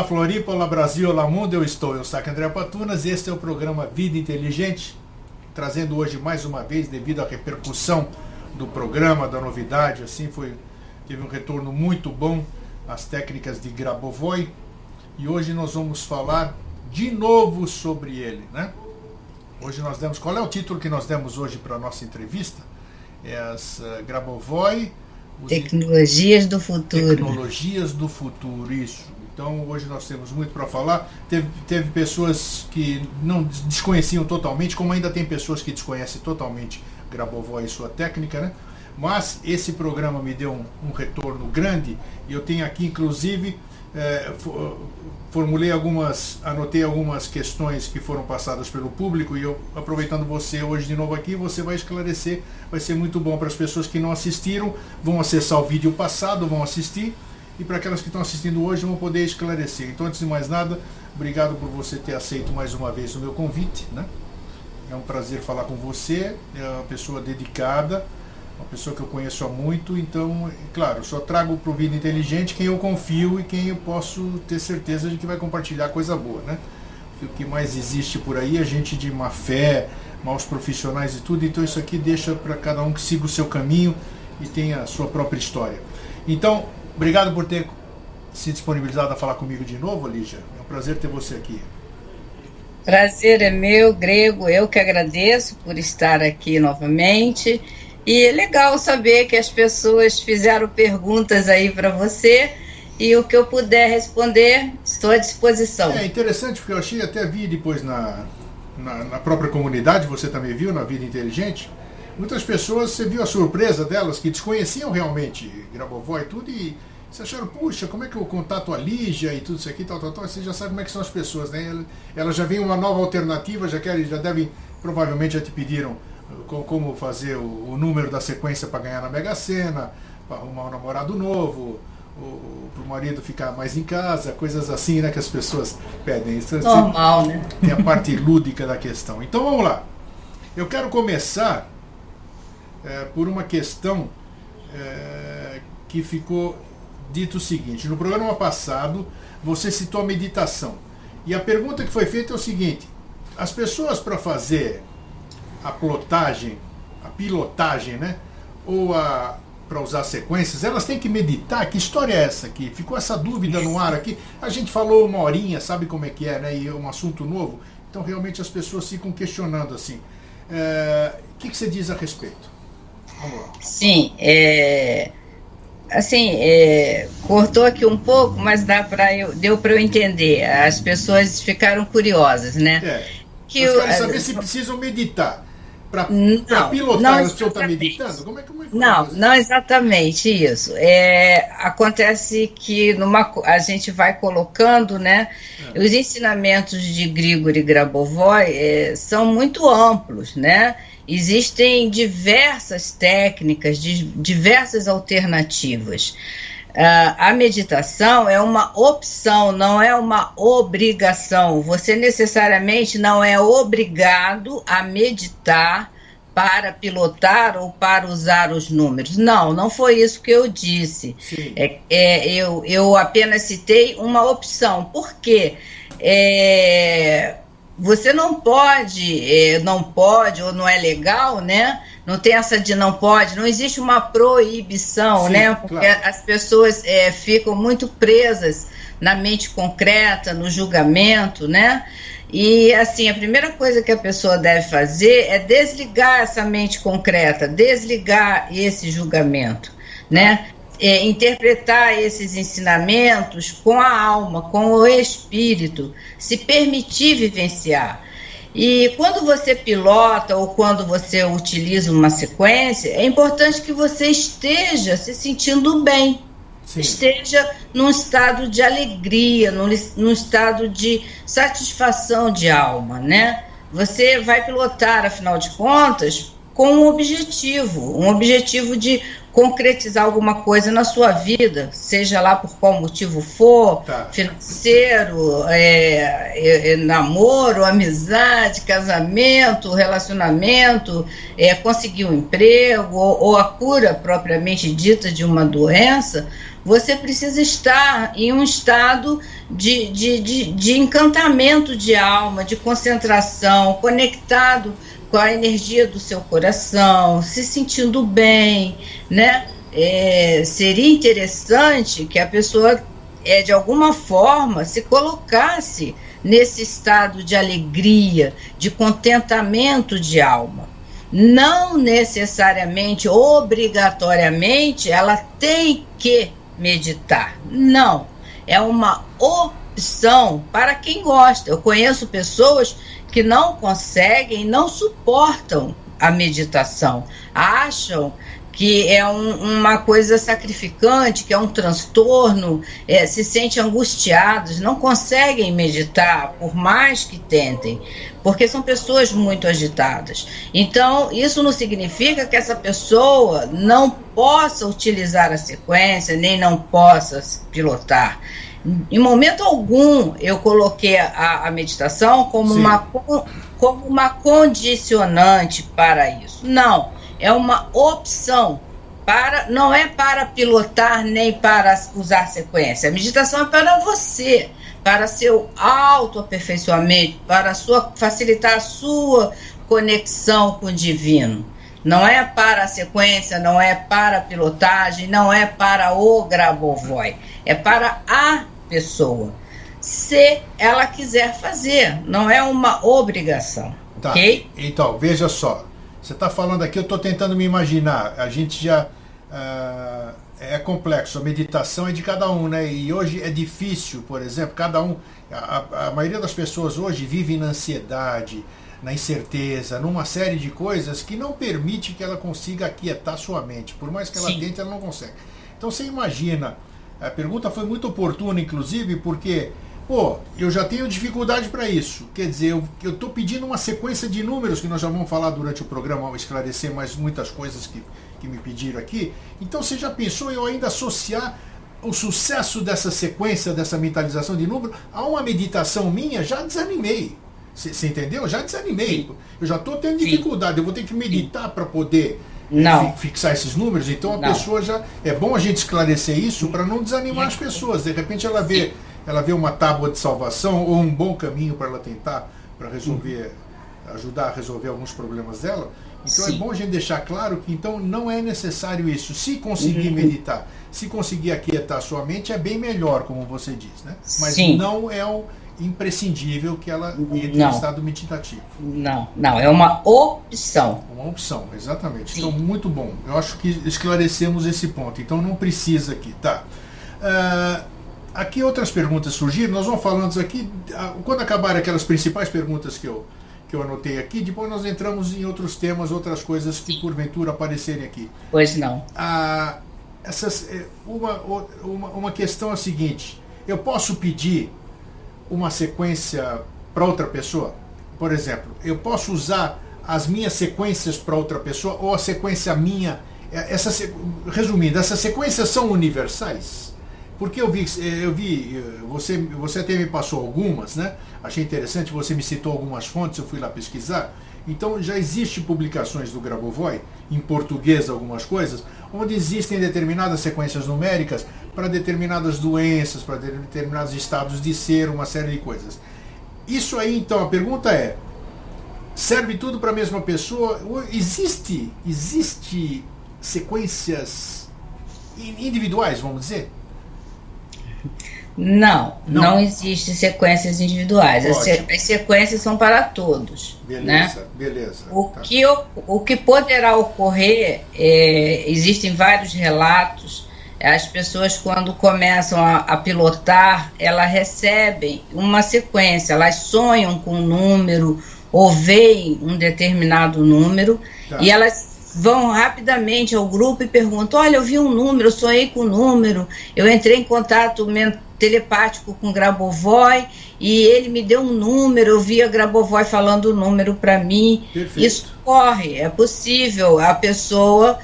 Floripa, olá Brasil, olá mundo, eu sou André Patunas e este é o programa Vida Inteligente, trazendo hoje mais uma vez, devido à repercussão do programa, da novidade, assim, teve um retorno muito bom, as técnicas de Grabovoi, e hoje nós vamos falar de novo sobre ele, né? Hoje nós demos, qual é o título que nós demos hoje para a nossa entrevista? É as Grabovoi... Tecnologias do futuro. Tecnologias do futuro, isso. Então hoje nós temos muito para falar. Teve pessoas que não desconheciam totalmente, como ainda tem pessoas que desconhecem totalmente Grabovoi e sua técnica, né? Mas esse programa me deu um retorno grande e eu tenho aqui inclusive anotei algumas questões que foram passadas pelo público e eu, aproveitando você hoje de novo aqui, você vai esclarecer, vai ser muito bom para as pessoas que não assistiram, vão acessar o vídeo passado, vão assistir, e para aquelas que estão assistindo hoje vão poder esclarecer. Então, antes de mais nada, obrigado por você ter aceito mais uma vez o meu convite, né? É um prazer falar com você, é uma pessoa dedicada, uma pessoa que eu conheço há muito, então, claro, só trago para o Vida Inteligente quem eu confio e quem eu posso ter certeza de que vai compartilhar coisa boa, né? O que mais existe por aí é gente de má fé, maus profissionais e tudo, então isso aqui deixa para cada um que siga o seu caminho e tenha a sua própria história. Então, obrigado por ter se disponibilizado a falar comigo de novo, Lígia. É um prazer ter você aqui. Prazer é meu, Grego, eu que agradeço por estar aqui novamente. E é legal saber que as pessoas fizeram perguntas aí para você e o que eu puder responder, estou à disposição. É interessante porque eu até vi depois na própria comunidade, você também viu na Vida Inteligente, muitas pessoas, você viu a surpresa delas que desconheciam realmente Grabovoi e tudo e você acharam, puxa, como é que eu contato a Lígia e tudo isso aqui, tal, você já sabe como é que são as pessoas, né? Elas já vêm uma nova alternativa, já devem, provavelmente já te pediram como fazer o número da sequência para ganhar na Mega Sena, para arrumar um namorado novo, para o marido ficar mais em casa, coisas assim, né, que as pessoas pedem. Isso, normal, né? Tem a parte lúdica da questão. Então vamos lá. Eu quero começar por uma questão que ficou dito o seguinte: no programa passado você citou a meditação. E a pergunta que foi feita é o seguinte: as pessoas para fazer a pilotagem, né? Ou para usar sequências, elas têm que meditar? Que história é essa aqui? Ficou essa dúvida no ar aqui. A gente falou uma horinha, sabe como é que é, né? E é um assunto novo. Então realmente as pessoas ficam questionando assim. O que você diz a respeito? Vamos lá. Sim, cortou aqui um pouco, mas deu para eu entender. As pessoas ficaram curiosas, né? Elas querem saber se precisam meditar. Para pilotar, elas precisam estar meditando? Como é que não exatamente isso. Acontece que a gente vai colocando, né? Os ensinamentos de Grigori Grabovoi são muito amplos, né? Existem diversas técnicas, diversas alternativas. A meditação é uma opção, não é uma obrigação. Você necessariamente não é obrigado a meditar para pilotar ou para usar os números. Não foi isso que eu disse. Eu apenas citei uma opção. Por quê? Você não pode ou não é legal, né? Não tem essa de não pode, não existe uma proibição, né? Porque claro, as pessoas ficam muito presas na mente concreta, no julgamento, né? E assim, a primeira coisa que a pessoa deve fazer é desligar essa mente concreta, desligar esse julgamento, né? Interpretar esses ensinamentos com a alma, com o espírito, se permitir vivenciar. E quando você pilota ou quando você utiliza uma sequência, é importante que você esteja se sentindo bem. Sim. Esteja num estado de alegria, num estado de satisfação de alma, né? Você vai pilotar, afinal de contas, com um objetivo de concretizar alguma coisa na sua vida, seja lá por qual motivo for, financeiro, namoro, amizade, casamento, relacionamento, conseguir um emprego ou a cura propriamente dita de uma doença. você precisa estar em um estado de encantamento de alma, de concentração, conectado com a energia do seu coração, se sentindo bem, né? Seria interessante que a pessoa, de alguma forma, se colocasse nesse estado de alegria, de contentamento de alma. Não necessariamente, obrigatoriamente, ela tem que meditar. Não, é uma opção para quem gosta. Eu conheço pessoas que não conseguem, não suportam a meditação, acham que é uma coisa sacrificante, que é um transtorno, se sentem angustiados, não conseguem meditar, por mais que tentem, porque são pessoas muito agitadas. Então, isso não significa que essa pessoa não possa utilizar a sequência, nem não possa pilotar. Em momento algum, eu coloquei a meditação como uma condicionante para isso. Não. É uma opção, não é para pilotar nem para usar sequência. A meditação é para você, para seu autoaperfeiçoamento, para facilitar a sua conexão com o divino. Não é para a sequência, não é para a pilotagem, não é para o Grabovoi. É para a pessoa, se ela quiser fazer. Não é uma obrigação, tá. Ok? Então, veja só. Você está falando aqui, eu estou tentando me imaginar. A gente já... é complexo, a meditação é de cada um, né? E hoje é difícil, por exemplo, cada um... A maioria das pessoas hoje vive na ansiedade, na incerteza, numa série de coisas que não permite que ela consiga aquietar sua mente. Por mais que ela tente, ela não consegue. Então você imagina... A pergunta foi muito oportuna, inclusive, porque... eu já tenho dificuldade para isso. Quer dizer, eu estou pedindo uma sequência de números, que nós já vamos falar durante o programa, vamos esclarecer mais muitas coisas que me pediram aqui. Então você já pensou em eu ainda associar o sucesso dessa sequência, dessa mentalização de número, a uma meditação minha? Já desanimei. Você entendeu? Já desanimei. Sim. Eu já estou tendo dificuldade, eu vou ter que meditar para poder fixar esses números. Então a pessoa já... É bom a gente esclarecer isso para não desanimar as pessoas. De repente ela vê uma tábua de salvação ou um bom caminho para ela tentar, para resolver, ajudar a resolver alguns problemas dela. Então é bom a gente deixar claro que então não é necessário isso. Se conseguir meditar, se conseguir aquietar a sua mente, é bem melhor, como você diz, né? Mas não é imprescindível que ela entre em estado meditativo. Não, é uma opção. Uma opção, exatamente. Então, muito bom. Eu acho que esclarecemos esse ponto. Então não precisa aqui, tá? Aqui outras perguntas surgiram, nós vamos falando aqui, quando acabarem aquelas principais perguntas que eu anotei aqui, depois nós entramos em outros temas, outras coisas que porventura aparecerem aqui. Pois não. Uma questão é a seguinte: eu posso pedir uma sequência para outra pessoa? Por exemplo, eu posso usar as minhas sequências para outra pessoa, ou a sequência minha? Resumindo, essas sequências são universais? Porque eu vi, você até me passou algumas, né? Achei interessante, você me citou algumas fontes, eu fui lá pesquisar. Então já existem publicações do Grabovoi, em português algumas coisas, onde existem determinadas sequências numéricas para determinadas doenças, para determinados estados de ser, uma série de coisas. Isso aí, então, a pergunta é, serve tudo para a mesma pessoa? Existe sequências individuais, vamos dizer? Não existe sequências individuais. As sequências são para todos. Beleza, né? Beleza. O que poderá ocorrer, existem vários relatos. As pessoas, quando começam a pilotar, elas recebem uma sequência, elas sonham com um número ou veem um determinado número, e elas vão rapidamente ao grupo e perguntam: olha, eu vi um número, eu sonhei com um número, eu entrei em contato telepático com Grabovoi e ele me deu um número, eu vi a Grabovoi falando o número para mim. Perfeito. Isso ocorre, é possível a pessoa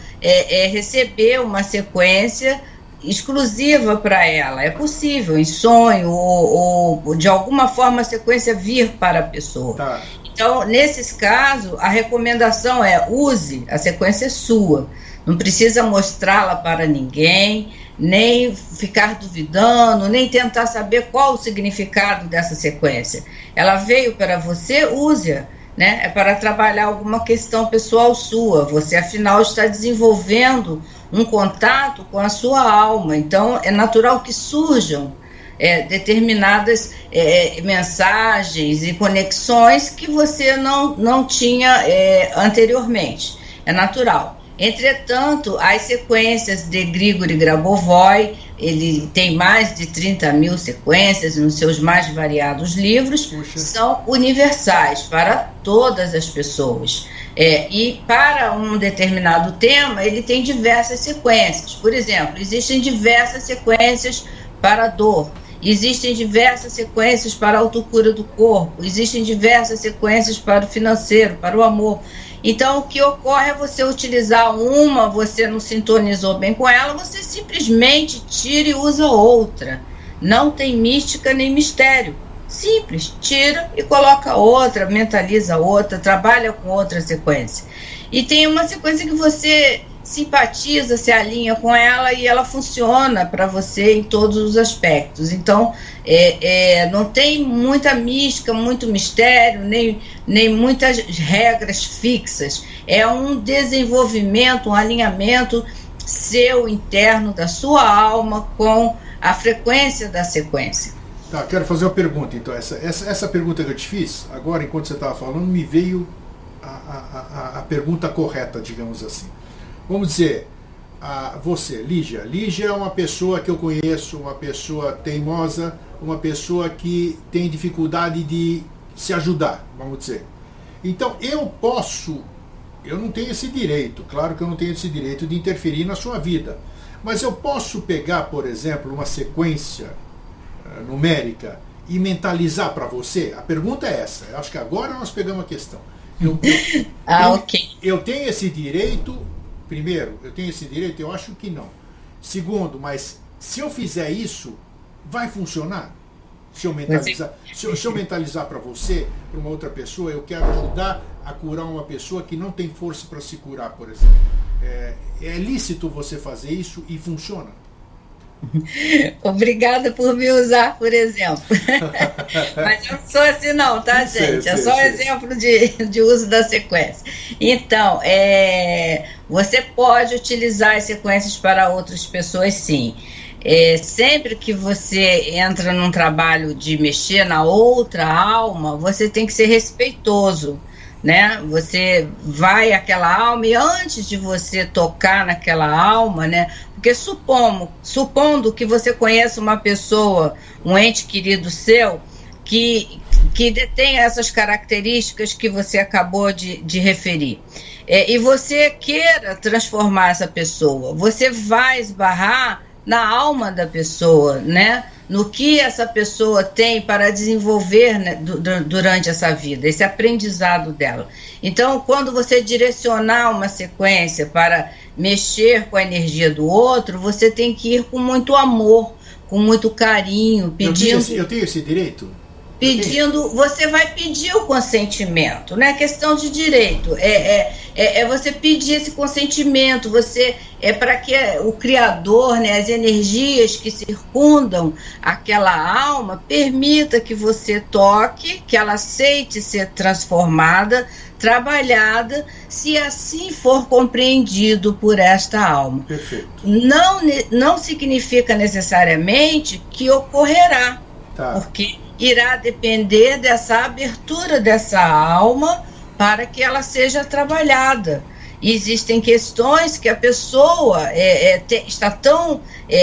receber uma sequência exclusiva para ela, é possível em sonho ou de alguma forma a sequência vir para a pessoa. Tá. Então, nesses casos, a recomendação é: use, a sequência é sua, não precisa mostrá-la para ninguém, nem ficar duvidando, nem tentar saber qual o significado dessa sequência. Ela veio para você, use-a, né? É para trabalhar alguma questão pessoal sua. Você, afinal, está desenvolvendo um contato com a sua alma. Então, é natural que surjam determinadas mensagens e conexões que você não tinha anteriormente. É natural. Entretanto, as sequências de Grigori Grabovoi, ele tem mais de 30 mil sequências nos seus mais variados livros, são universais para todas as pessoas. E para um determinado tema, ele tem diversas sequências. Por exemplo, existem diversas sequências para a dor, existem diversas sequências para a autocura do corpo, existem diversas sequências para o financeiro, para o amor. Então, o que ocorre é você utilizar uma, você não sintonizou bem com ela, você simplesmente tira e usa outra. Não tem mística nem mistério. Simples, tira e coloca outra, mentaliza outra, trabalha com outra sequência. E tem uma sequência que você simpatiza, se alinha com ela e ela funciona para você em todos os aspectos. Então, não tem muita mística, muito mistério, nem muitas regras fixas. É um desenvolvimento, um alinhamento seu interno, da sua alma, com a frequência da sequência. Tá, quero fazer uma pergunta, então. Essa pergunta que eu te fiz, agora, enquanto você estava falando, me veio a pergunta correta, digamos assim. Vamos dizer, você, Lígia. Lígia é uma pessoa que eu conheço, uma pessoa teimosa, uma pessoa que tem dificuldade de se ajudar, vamos dizer. Então, eu não tenho esse direito, claro que eu não tenho esse direito de interferir na sua vida, mas eu posso pegar, por exemplo, uma sequência numérica e mentalizar para você? A pergunta é essa, eu acho que agora nós pegamos a questão. Ok. Eu tenho esse direito. Primeiro, eu tenho esse direito? Eu acho que não. Segundo, mas se eu fizer isso, vai funcionar? Se eu mentalizar para você, para uma outra pessoa, eu quero ajudar a curar uma pessoa que não tem força para se curar, por exemplo. É lícito você fazer isso e funciona? Obrigada por me usar, por exemplo. Mas eu não sou assim não, tá, gente? É só um exemplo de uso da sequência. Então, você pode utilizar as sequências para outras pessoas, sim. Sempre que você entra num trabalho de mexer na outra alma, você tem que ser respeitoso, né? Você vai àquela alma e antes de você tocar naquela alma, né? Porque supondo que você conheça uma pessoa, um ente querido seu, que detém essas características que você acabou de referir, e você queira transformar essa pessoa, você vai esbarrar na alma da pessoa, né? No que essa pessoa tem para desenvolver, né, durante essa vida, esse aprendizado dela. Então, quando você direcionar uma sequência para mexer com a energia do outro, você tem que ir com muito amor, com muito carinho, pedindo... Eu tenho esse direito? Você vai pedir o consentimento, não é questão de direito, você pedir esse consentimento, para que o Criador, né, as energias que circundam aquela alma, permita que você toque, que ela aceite ser transformada, trabalhada, se assim for compreendido por esta alma. Perfeito. Não significa necessariamente que ocorrerá, porque irá depender dessa abertura dessa alma para que ela seja trabalhada. E existem questões que a pessoa está tão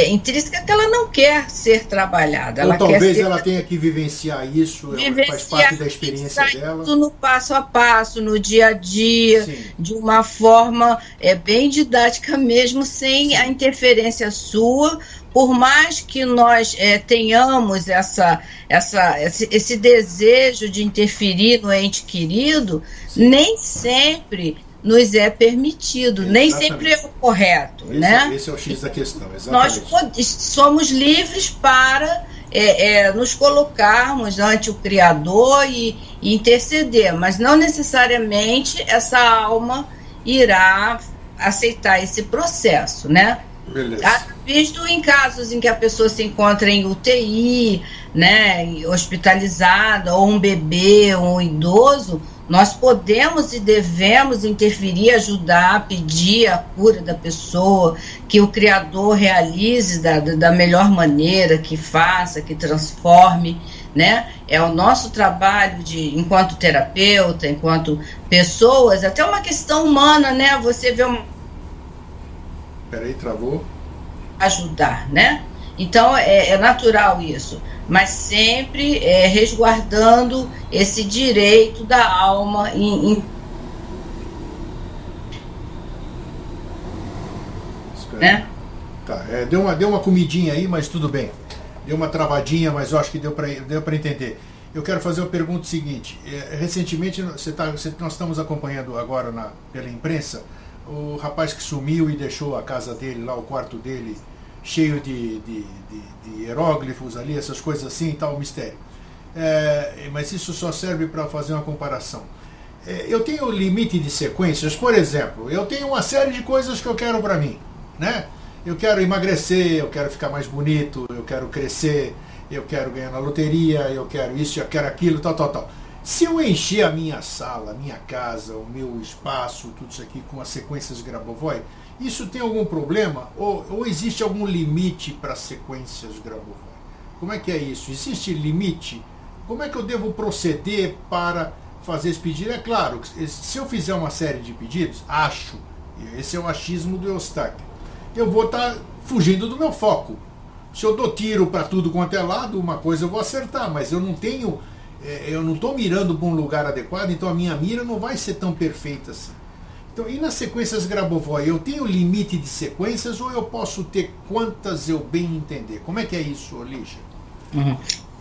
intrínseca que ela não quer ser trabalhada. Ou talvez ela tenha que vivenciar isso, faz parte da experiência dela. No passo a passo, no dia a dia, sim, de uma forma bem didática mesmo, sem a interferência sua. Por mais que nós tenhamos esse desejo de interferir no ente querido, sim, nem sempre nos é permitido, exatamente, nem sempre é o correto. Né? Esse é o X da questão, exatamente. Nós somos livres para nos colocarmos ante o Criador e interceder, mas não necessariamente essa alma irá aceitar esse processo, né? Beleza. visto em casos em que a pessoa se encontra em UTI, né, hospitalizada, ou um bebê, ou um idoso, nós podemos e devemos interferir, ajudar, pedir a cura da pessoa, que o Criador realize da melhor maneira, que faça, que transforme, né? É o nosso trabalho enquanto terapeuta, enquanto pessoas, até uma questão humana, né? Você vê Peraí, travou. Ajudar, né? Então, é natural isso, mas sempre resguardando esse direito da alma né? Tá, deu uma comidinha aí, mas tudo bem. Deu uma travadinha, mas eu acho que deu para entender. Eu quero fazer uma pergunta seguinte. Recentemente, nós estamos acompanhando agora pela imprensa o rapaz que sumiu e deixou a casa dele, lá o quarto dele, cheio de hieróglifos ali, essas coisas assim e tal, mistério. Mas isso só serve para fazer uma comparação. Eu tenho limite de sequências, por exemplo, eu tenho uma série de coisas que eu quero para mim, né? Eu quero emagrecer, eu quero ficar mais bonito, eu quero crescer, eu quero ganhar na loteria, eu quero isso, eu quero aquilo, tal. Se eu encher a minha sala, a minha casa, o meu espaço, tudo isso aqui com as sequências Grabovoi, isso tem algum problema? Ou existe algum limite para sequências Grabovoi? Como é que é isso? Existe limite? Como é que eu devo proceder para fazer esse pedido? É claro, se eu fizer uma série de pedidos, esse é o achismo do Eustáquio, eu vou estar fugindo do meu foco. Se eu dou tiro para tudo quanto é lado, uma coisa eu vou acertar, mas eu não estou mirando para um lugar adequado, então a minha mira não vai ser tão perfeita assim. Então, e nas sequências Grabovoi, eu tenho limite de sequências ou eu posso ter quantas eu bem entender? Como é que é isso, Lígia?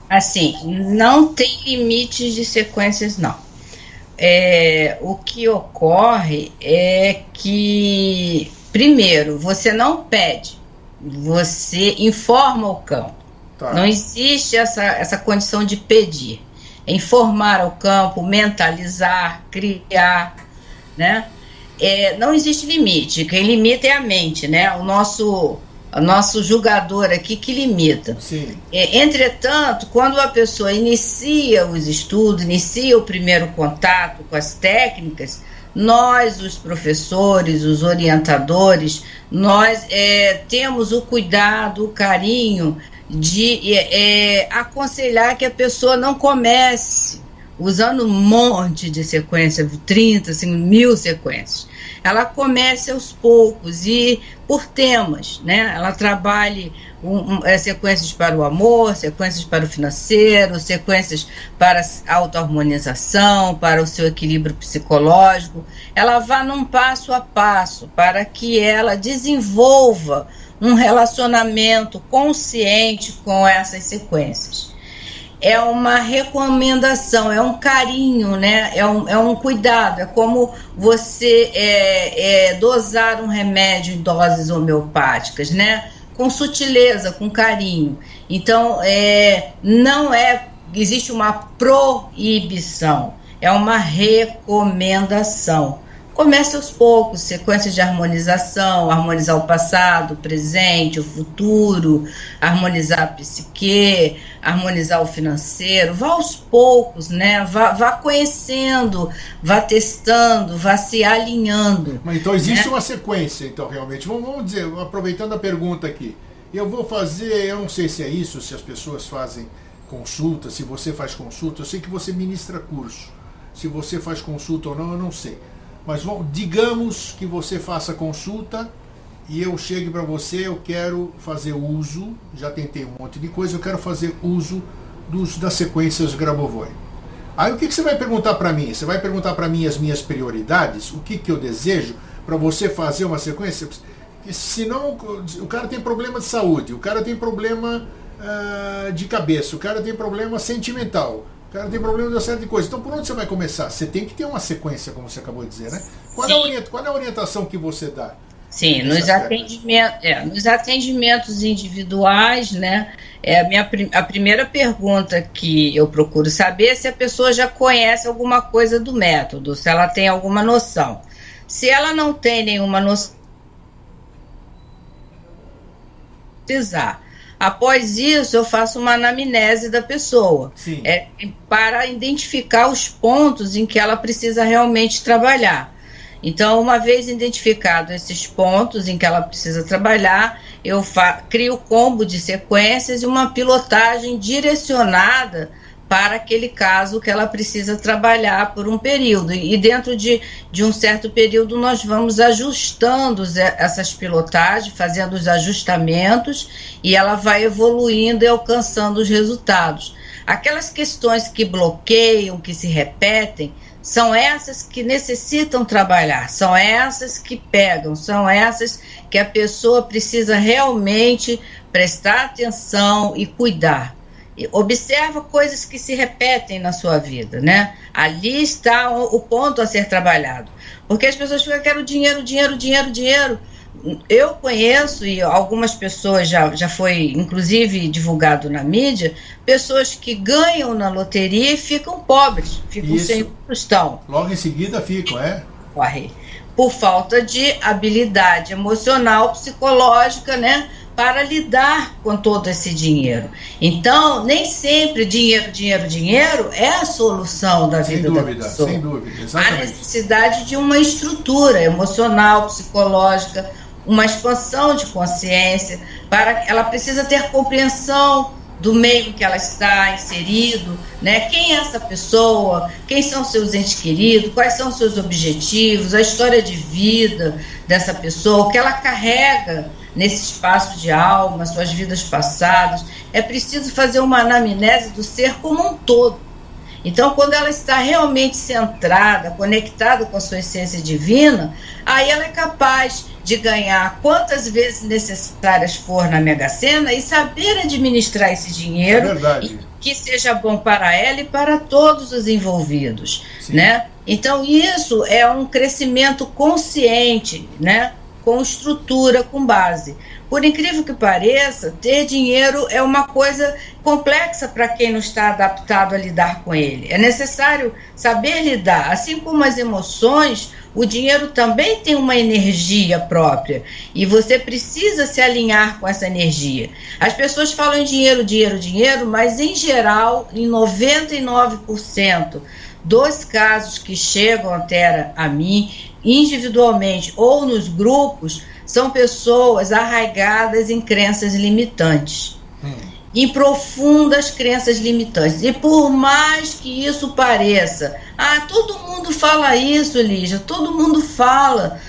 Assim, não tem limites de sequências, não. O que ocorre é que, primeiro, você não pede, você informa o campo. Tá. Não existe essa condição de pedir. É informar ao campo, mentalizar, criar, né? Não existe limite. Quem limita é a mente, né? O nosso julgador aqui que limita. Sim. Entretanto, quando a pessoa inicia os estudos, inicia o primeiro contato com as técnicas, nós, os professores, os orientadores, nós temos o cuidado, o carinho de aconselhar que a pessoa não comece usando um monte de sequência, 30, assim, 1000 sequências. Ela comece aos poucos e por temas, né? Ela trabalhe sequências para o amor, sequências para o financeiro, sequências para a autoharmonização, para o seu equilíbrio psicológico. Ela vá num passo a passo para que ela desenvolva um relacionamento consciente com essas sequências. É uma recomendação, é um carinho, né? É um cuidado, é como você dosar um remédio em doses homeopáticas, né? Com sutileza, com carinho. Então, não existe uma proibição, é uma recomendação. Comece aos poucos, sequências de harmonização, harmonizar o passado, o presente, o futuro, harmonizar a psique, harmonizar o financeiro. Vá aos poucos, né? Vá conhecendo, vá testando, vá se alinhando. Mas então existe uma sequência, então, realmente. Vamos dizer, aproveitando a pergunta aqui, eu vou fazer, eu não sei se é isso, se as pessoas fazem consulta, se você faz consulta, eu sei que você ministra curso. Se você faz consulta ou não, eu não sei. Mas digamos que você faça consulta e eu chegue para você, eu quero fazer uso, já tentei um monte de coisa, eu quero fazer uso das sequências Grabovoi. Aí o que você vai perguntar para mim? Você vai perguntar para mim as minhas prioridades, o que eu desejo para você fazer uma sequência? Senão o cara tem problema de saúde, o cara tem problema de cabeça, o cara tem problema sentimental. O cara tem problema de uma série de coisas. Então, por onde você vai começar? Você tem que ter uma sequência, como você acabou de dizer, né? Qual é a orientação que você dá? Sim, nos atendimentos individuais, né? A primeira pergunta que eu procuro saber é se a pessoa já conhece alguma coisa do método, se ela tem alguma noção. Se ela não tem nenhuma noção, precisar. Após isso, eu faço uma anamnese da pessoa, para identificar os pontos em que ela precisa realmente trabalhar. Então, uma vez identificados esses pontos em que ela precisa trabalhar, eu crio o combo de sequências e uma pilotagem direcionada para aquele caso que ela precisa trabalhar por um período. E dentro de um certo período nós vamos ajustando essas pilotagens, fazendo os ajustamentos, e ela vai evoluindo e alcançando os resultados. Aquelas questões que bloqueiam, que se repetem, são essas que necessitam trabalhar, são essas que pegam, são essas que a pessoa precisa realmente prestar atenção e cuidar. Observa coisas que se repetem na sua vida, né? Ali está o ponto a ser trabalhado. Porque as pessoas ficam, quero dinheiro, dinheiro, dinheiro, dinheiro. Eu conheço, e algumas pessoas já foi, inclusive, divulgado na mídia, pessoas que ganham na loteria e ficam pobres, ficam sem tostão. Logo em seguida ficam, Corre. Por falta de habilidade emocional, psicológica, né? Para lidar com todo esse dinheiro. Então, nem sempre dinheiro, dinheiro, dinheiro é a solução da vida da pessoa. Sem dúvida, exatamente. Há necessidade de uma estrutura emocional, psicológica, uma expansão de consciência, ela precisa ter compreensão do meio que ela está inserido, né? Quem é essa pessoa, quem são seus entes queridos, quais são seus objetivos, a história de vida dessa pessoa, o que ela carrega nesse espaço de alma, suas vidas passadas. É preciso fazer uma anamnese do ser como um todo. Então, quando ela está realmente centrada, conectada com a sua essência divina, aí ela é capaz de ganhar quantas vezes necessárias for na Mega Sena e saber administrar esse dinheiro, que seja bom para ela e para todos os envolvidos, né? Então, isso é um crescimento consciente, né? Com estrutura, com base. Por incrível que pareça, ter dinheiro é uma coisa complexa para quem não está adaptado a lidar com ele. É necessário saber lidar. Assim como as emoções, o dinheiro também tem uma energia própria. E você precisa se alinhar com essa energia. As pessoas falam em dinheiro, dinheiro, dinheiro, mas em geral, em 99% dos casos que chegam até a mim, individualmente ou nos grupos, são pessoas arraigadas em crenças limitantes, em profundas crenças limitantes. E por mais que isso pareça, todo mundo fala isso, Lígia, todo mundo fala,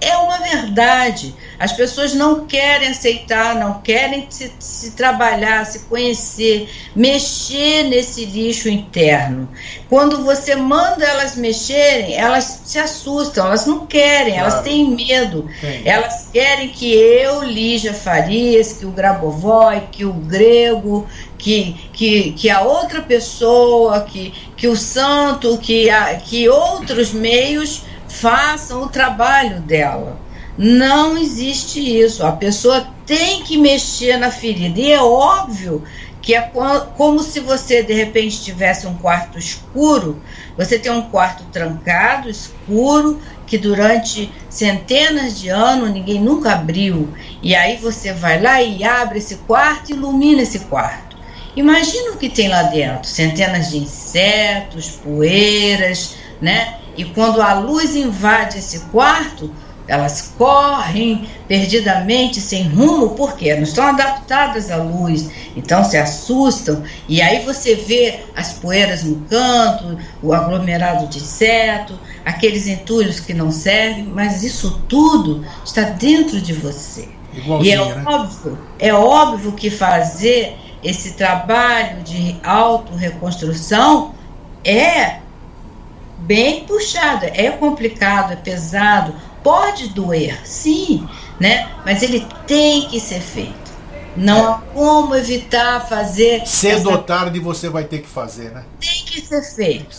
é uma verdade. As pessoas não querem aceitar, não querem se trabalhar, se conhecer, mexer nesse lixo interno. Quando você manda elas mexerem, elas se assustam, elas não querem, elas têm medo. Elas querem que eu, Lígia Farias, que o Grabovoi, que o Grego, que a outra pessoa, que o santo, que outros meios façam o trabalho dela. Não existe isso. A pessoa tem que mexer na ferida. E é óbvio que é como se você, de repente, tivesse um quarto escuro. Você tem um quarto trancado, escuro, que durante centenas de anos ninguém nunca abriu. E aí você vai lá e abre esse quarto e ilumina esse quarto. Imagina o que tem lá dentro. Centenas de insetos, poeiras, né? E quando a luz invade esse quarto, elas correm perdidamente, sem rumo, porque não estão adaptadas à luz, então se assustam. E aí você vê as poeiras no canto, o aglomerado de inseto, aqueles entulhos que não servem, mas isso tudo está dentro de você. E é óbvio que fazer esse trabalho de autorreconstrução é bem puxado, é complicado, é pesado, pode doer, sim, né? Mas ele tem que ser feito. Não há como evitar fazer. Cedo ou tarde você vai ter que fazer, né? Tem que ser feito.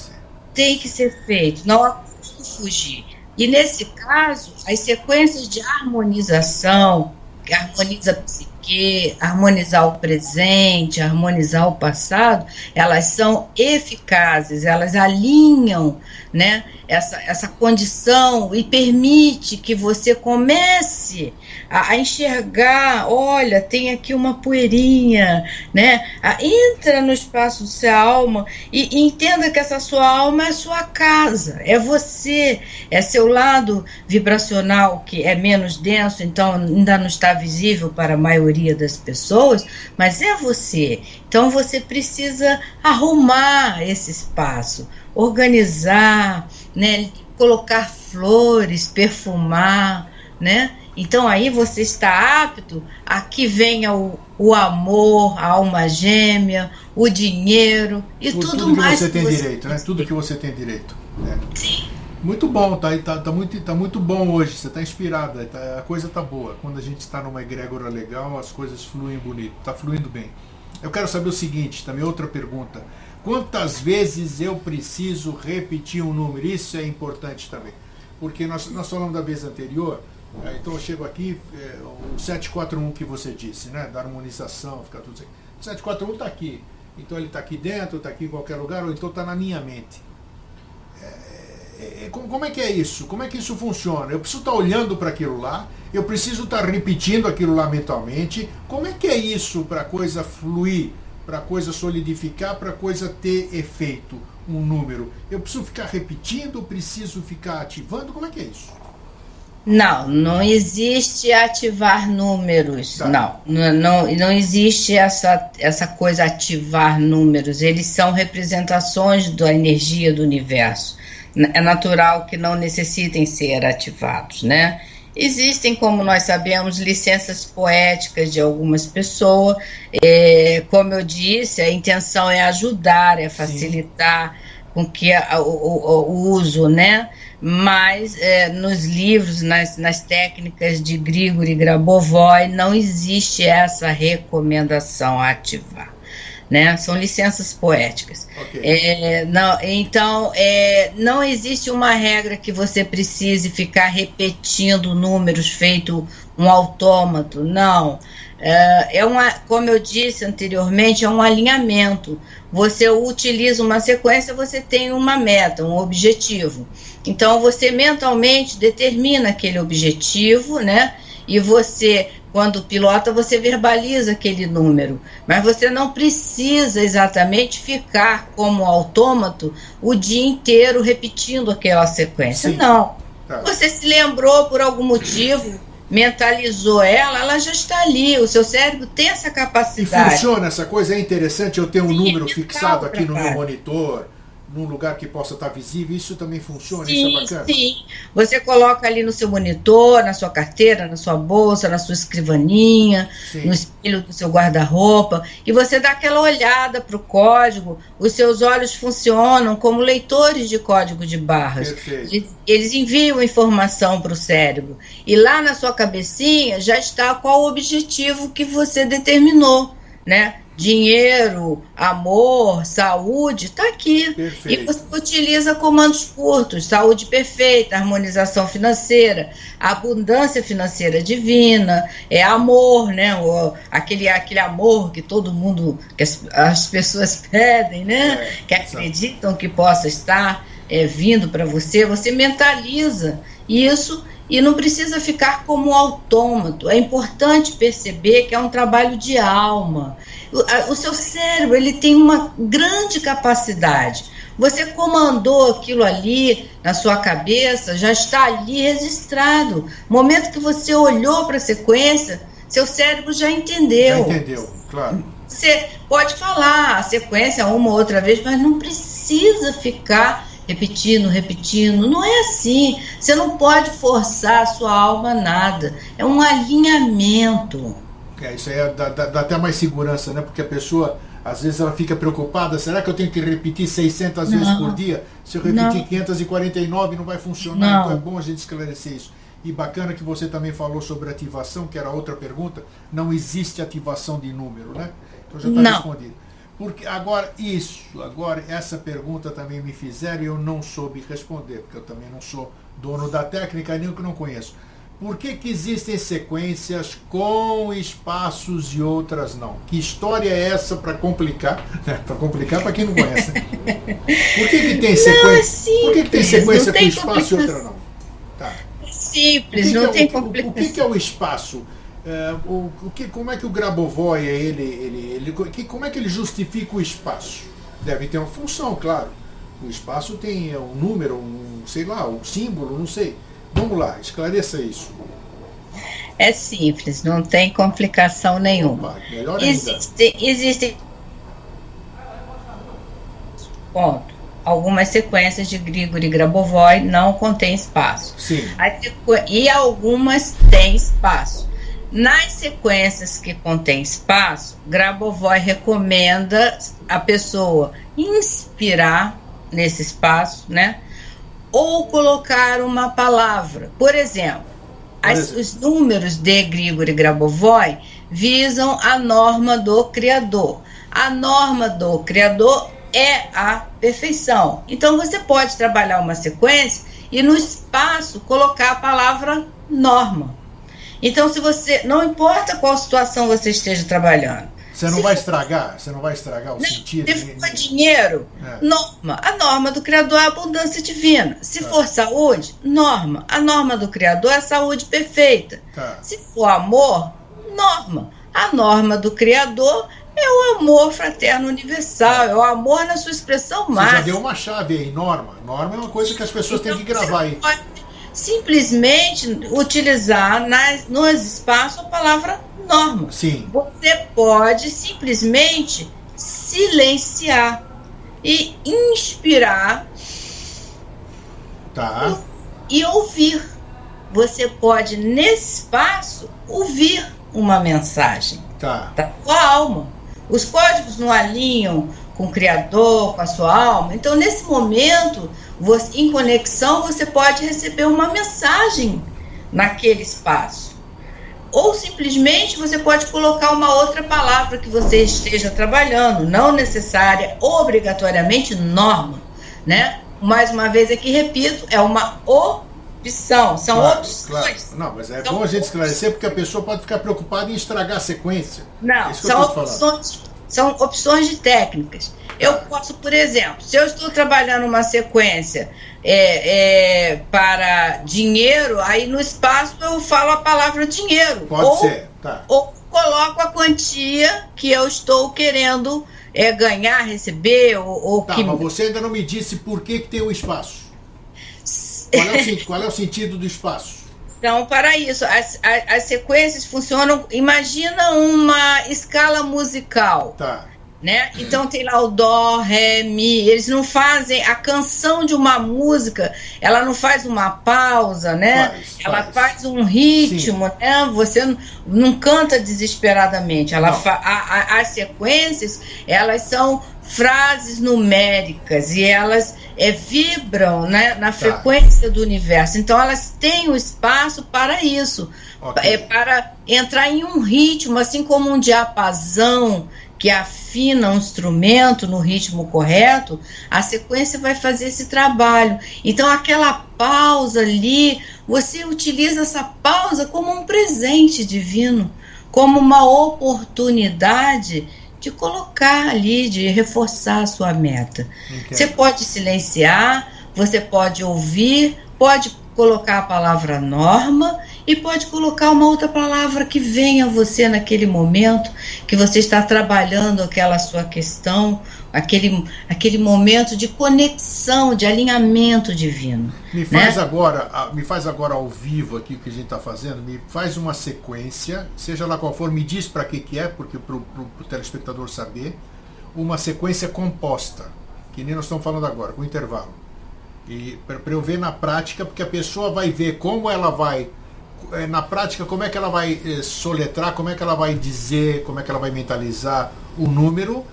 Tem que ser feito. Não há como fugir. E nesse caso, as sequências de harmonização, que harmoniza a psique, porque harmonizar o presente, harmonizar o passado, elas são eficazes, elas alinham, né, essa condição e permite que você comece a enxergar, olha, tem aqui uma poeirinha, né? Entra no espaço da sua alma e entenda que essa sua alma é a sua casa, é você, é seu lado vibracional que é menos denso, então ainda não está visível para a maioria das pessoas, mas é você. Então você precisa arrumar esse espaço, organizar, né? Colocar flores, perfumar, né? Então aí você está apto a que venha o amor, a alma gêmea, o dinheiro e tudo mais. Tudo que você tem direito, né? Tudo que você tem direito. Né? Sim. Muito bom, tá muito bom hoje, você está inspirada, a coisa tá boa. Quando a gente está numa egrégora legal, as coisas fluem bonito, tá fluindo bem. Eu quero saber o seguinte, também outra pergunta. Quantas vezes eu preciso repetir um número? Isso é importante também. Porque nós falamos da vez anterior. Então eu chego aqui, o 741 que você disse, né, da harmonização, fica tudo assim. O 741 está aqui, então ele está aqui dentro, está aqui em qualquer lugar, ou então está na minha mente. Como é que é isso? Como é que isso funciona? Eu preciso estar olhando para aquilo lá, eu preciso estar repetindo aquilo lá mentalmente. Como é que é isso para a coisa fluir, para a coisa solidificar, para a coisa ter efeito, um número? Eu preciso ficar repetindo, preciso ficar ativando, como é que é isso? Não existe ativar números, tá. não existe essa coisa ativar números, eles são representações da energia do universo, é natural que não necessitem ser ativados, né? Existem, como nós sabemos, licenças poéticas de algumas pessoas, como eu disse, a intenção é ajudar, é facilitar Sim. com que o uso, né? Mas nos livros, nas técnicas de Grigori Grabovoi, não existe essa recomendação a ativar, né? São licenças poéticas. Okay. Então, não existe uma regra que você precise ficar repetindo números feito um autômato, não. Como eu disse anteriormente, é um alinhamento. Você utiliza uma sequência, você tem uma meta, um objetivo. Então, você mentalmente determina aquele objetivo, né? E você, quando pilota, você verbaliza aquele número. Mas você não precisa exatamente ficar como autômato o dia inteiro repetindo aquela sequência. Sim. Não. Tá. Você se lembrou por algum motivo, mentalizou ela já está ali. O seu cérebro tem essa capacidade. E funciona essa coisa? É interessante eu ter um número fixado aqui no meu monitor, num lugar que possa estar visível, isso também funciona? Sim, isso é bacana? Sim, você coloca ali no seu monitor, na sua carteira, na sua bolsa, na sua escrivaninha, sim. no espelho do seu guarda-roupa, e você dá aquela olhada para o código, os seus olhos funcionam como leitores de código de barras. Perfeito. Eles enviam informação para o cérebro, e lá na sua cabecinha já está qual o objetivo que você determinou, né? Dinheiro, amor, saúde, está aqui. Perfeito. E você utiliza comandos curtos, saúde perfeita, harmonização financeira, abundância financeira divina, amor, né? Aquele amor que todo mundo, que as pessoas pedem, né? Que acreditam que possa estar vindo para você. Você mentaliza isso e não precisa ficar como autômato. É importante perceber que é um trabalho de alma. O seu cérebro, ele tem uma grande capacidade. Você comandou aquilo ali na sua cabeça, já está ali registrado. No momento que você olhou para a sequência, seu cérebro já entendeu. Já entendeu, claro. Você pode falar a sequência uma ou outra vez, mas não precisa ficar repetindo, não é assim. Você não pode forçar a sua alma a nada, é um alinhamento. Isso aí dá até mais segurança, né? Porque a pessoa, às vezes, ela fica preocupada, será que eu tenho que repetir 600 vezes por dia? Se eu repetir 549 não vai funcionar, então é bom a gente esclarecer isso. E bacana que você também falou sobre ativação, que era outra pergunta, não existe ativação de número, né? Então já está respondido. Porque agora essa pergunta também me fizeram e eu não soube responder, porque eu também não sou dono da técnica, nem o que não conheço. Por que existem sequências com espaços e outras não? Que história é essa para complicar? Para complicar para quem não conhece. Né? Por que tem sequência? Por que tem sequência com espaço e outra não? Tá. Simples, não tem complicação. O que é o espaço? Como é que o Grabovoi, como é que ele justifica o espaço? Deve ter uma função, claro. O espaço tem um número, sei lá, um símbolo, não sei. Vamos lá, esclareça isso. É simples, não tem complicação nenhuma. Opa, melhor ainda. Existem algumas sequências de Grigori Grabovoi não contêm espaço. Sim. E algumas têm espaço. Nas sequências que contêm espaço, Grabovoi recomenda a pessoa inspirar nesse espaço, né? Ou colocar uma palavra. Por exemplo, os números de Grigori Grabovoi visam a norma do Criador. A norma do Criador é a perfeição. Então você pode trabalhar uma sequência e no espaço colocar a palavra norma. Então, se você, não importa qual situação você esteja trabalhando. Você não vai estragar o sentido. Se for dinheiro, norma. A norma do Criador é a abundância divina. Se for saúde, norma. A norma do Criador é a saúde perfeita. Se for amor, norma. A norma do Criador é o amor fraterno universal, é o amor na sua expressão máxima. Você já deu uma chave aí, norma. Norma é uma coisa que as pessoas têm que gravar aí. Simplesmente utilizar nos espaços a palavra norma. Sim. Você pode simplesmente silenciar e inspirar e ouvir. Você pode, nesse espaço, ouvir uma mensagem da sua alma. Os códigos não alinham com o Criador, com a sua alma. Então, nesse momento, em conexão, você pode receber uma mensagem naquele espaço. Ou simplesmente você pode colocar uma outra palavra que você esteja trabalhando, não necessária, obrigatoriamente norma, né? Mais uma vez aqui repito, é uma opção, são opções. Claro. Não, mas é bom a gente esclarecer, porque a pessoa pode ficar preocupada em estragar a sequência. Não, são opções de técnicas. Eu posso, por exemplo, se eu estou trabalhando uma sequência para dinheiro, aí no espaço eu falo a palavra dinheiro. Pode ser, Ou coloco a quantia que eu estou querendo ganhar, receber, mas você ainda não me disse por que tem o espaço. Qual é o sentido do espaço? Então, para isso, as sequências funcionam. Imagina uma escala musical. Né? Então tem lá o dó, ré, mi. Eles não fazem a canção de uma música, ela não faz uma pausa, né? Ela faz um ritmo, né? Você não canta desesperadamente. As sequências, elas são frases numéricas e elas vibram, né, na frequência do universo. Então elas têm o espaço para isso, para entrar em um ritmo, assim como um diapasão que afina um instrumento no ritmo correto. A sequência vai fazer esse trabalho. Então aquela pausa ali, você utiliza essa pausa como um presente divino, como uma oportunidade de colocar ali, de reforçar a sua meta. Você pode silenciar, você pode ouvir, pode colocar a palavra norma e pode colocar uma outra palavra que venha a você naquele momento que você está trabalhando aquela sua questão, aquele momento de conexão, de alinhamento divino. Me faz agora ao vivo aqui o que a gente está fazendo, me faz uma sequência, seja lá qual for, me diz para que é, porque para o telespectador saber, uma sequência composta, que nem nós estamos falando agora, com intervalo. E para eu ver na prática, porque a pessoa vai ver como ela vai, na prática, como é que ela vai soletrar, como é que ela vai dizer, como é que ela vai mentalizar o número